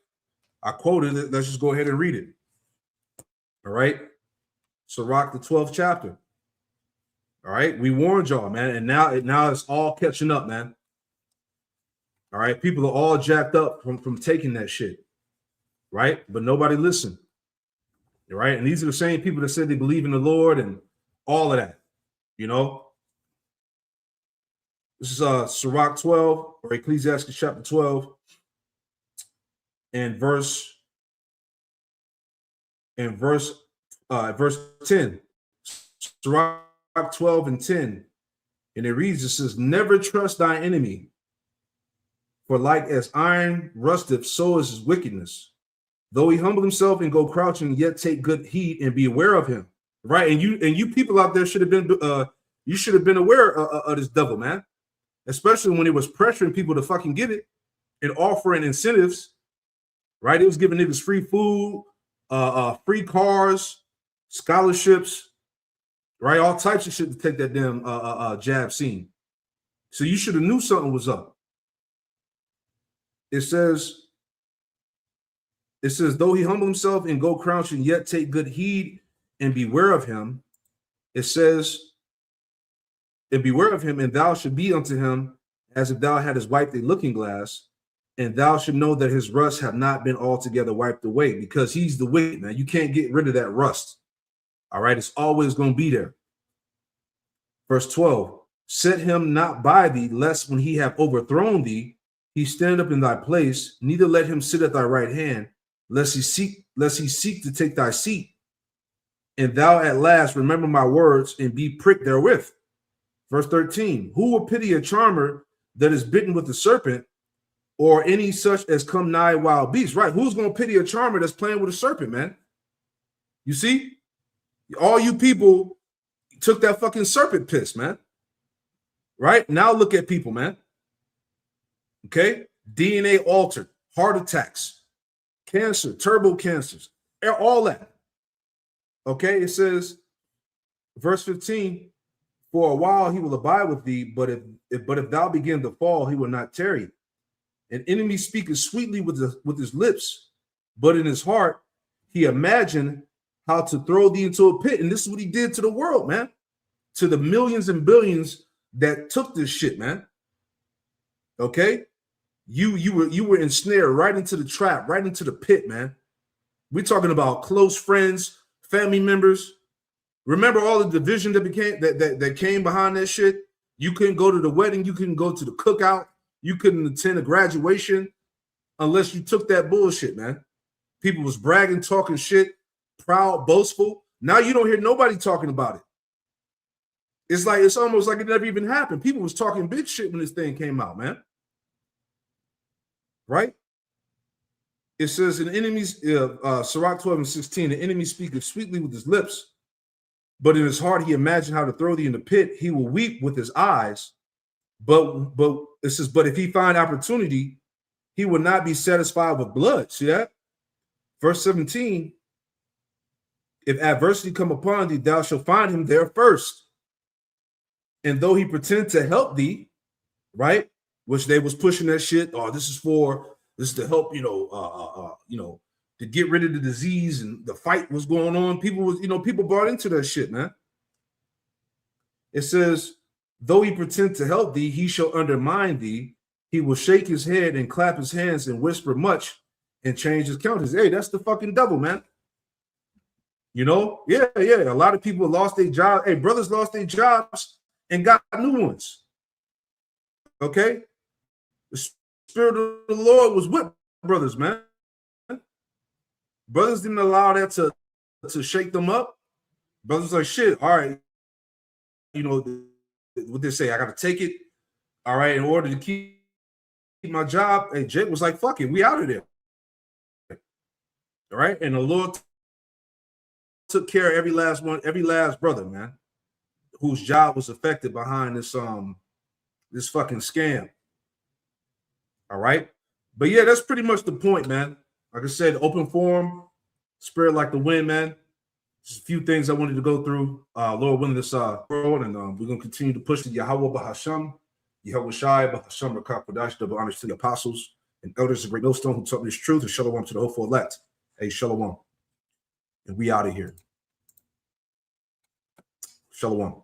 I quoted it. Let's just go ahead and read it. All right. Sirach, the 12th chapter. All right. We warned y'all, man. And now it's all catching up, man. All right. People are all jacked up from taking that shit. Right. But nobody listened. All right. And these are the same people that said they believe in the Lord and all of that. You know, this is Sirach 12 or Ecclesiastes chapter 12 and verse 10. Sirach 12 and 10. And it reads, it says, never trust thy enemy, for like as iron rusteth, so is his wickedness. Though he humble himself and go crouching, yet take good heed and be aware of him. Right. And you people out there should have been you should have been aware of this devil, man. Especially when it was pressuring people to fucking get it and offering incentives. Right. It was giving niggas free food, free cars, scholarships, right? All types of shit to take that damn jab scene. So you should have knew something was up. It says, though he humble himself and go crouching, yet take good heed and beware of him. It says, and beware of him, and thou should be unto him as if thou hadst wiped a looking glass, and thou should know that his rust have not been altogether wiped away, because he's the wicked, man. You can't get rid of that rust. All right, it's always going to be there. Verse 12, set him not by thee, lest when he have overthrown thee, he stand up in thy place, neither let him sit at thy right hand, lest he seek to take thy seat. And thou at last remember my words and be pricked therewith. Verse 13, who will pity a charmer that is bitten with the serpent, or any such as come nigh wild beasts? Right, who's going to pity a charmer that's playing with a serpent, man? You see? All you people took that fucking serpent piss, man. Right? Now look at people, man. Okay? DNA altered, heart attacks, cancer, turbo cancers, all that. Okay? It says, verse 15, for a while he will abide with thee, but if thou begin to fall, he will not tarry. An enemy speaketh sweetly with his lips, but in his heart he imagined how to throw thee into a pit. And this is what he did to the world, man. To the millions and billions that took this shit, man. Okay? You were ensnared right into the trap, right into the pit, man. We're talking about close friends, family members. Remember all the division that came behind that shit? You couldn't go to the wedding, you couldn't go to the cookout, you couldn't attend a graduation unless you took that bullshit, man. People was bragging, talking shit, proud, boastful. Now you don't hear nobody talking about it. It's almost like it never even happened. People was talking big shit when this thing came out, man. Right? It says in enemies, Sirach 12 and 16, the enemy speaketh sweetly with his lips, but in his heart he imagined how to throw thee in the pit. He will weep with his eyes, but it says, but if he find opportunity, he will not be satisfied with blood. See that? Verse 17, if adversity come upon thee, thou shalt find him there first. And though he pretend to help thee, right, which they was pushing that shit, this is to help, to get rid of the disease, and the fight was going on. People bought into that shit, man. It says, though he pretend to help thee, he shall undermine thee. He will shake his head and clap his hands and whisper much and change his countenance. Hey, that's the fucking devil, man. You know? Yeah. A lot of people lost their jobs. Hey, brothers lost their jobs and got new ones. Okay? The Spirit of the Lord was with brothers, man. Brothers didn't allow that to shake them up. Brothers like, shit, all right. You know what they say, I got to take it. All right, in order to keep my job. Hey, Jake was like, fuck it, we out of there. All right, and the Lord took care of every last one, every last brother, man, whose job was affected behind this this fucking scam. All right. But yeah, that's pretty much the point, man. Like I said, open forum, spirit like the wind, man. Just a few things I wanted to go through. Lord willing, this world, and we're gonna continue to push the Yahweh Bahasham, Yahweh Shai, Bahasham, Rakakwadash, double honors to the apostles and elders of Great Millstone who taught me this truth, and shalom to the hopeful elect. Hey, shalom. And we out of here. Shalom.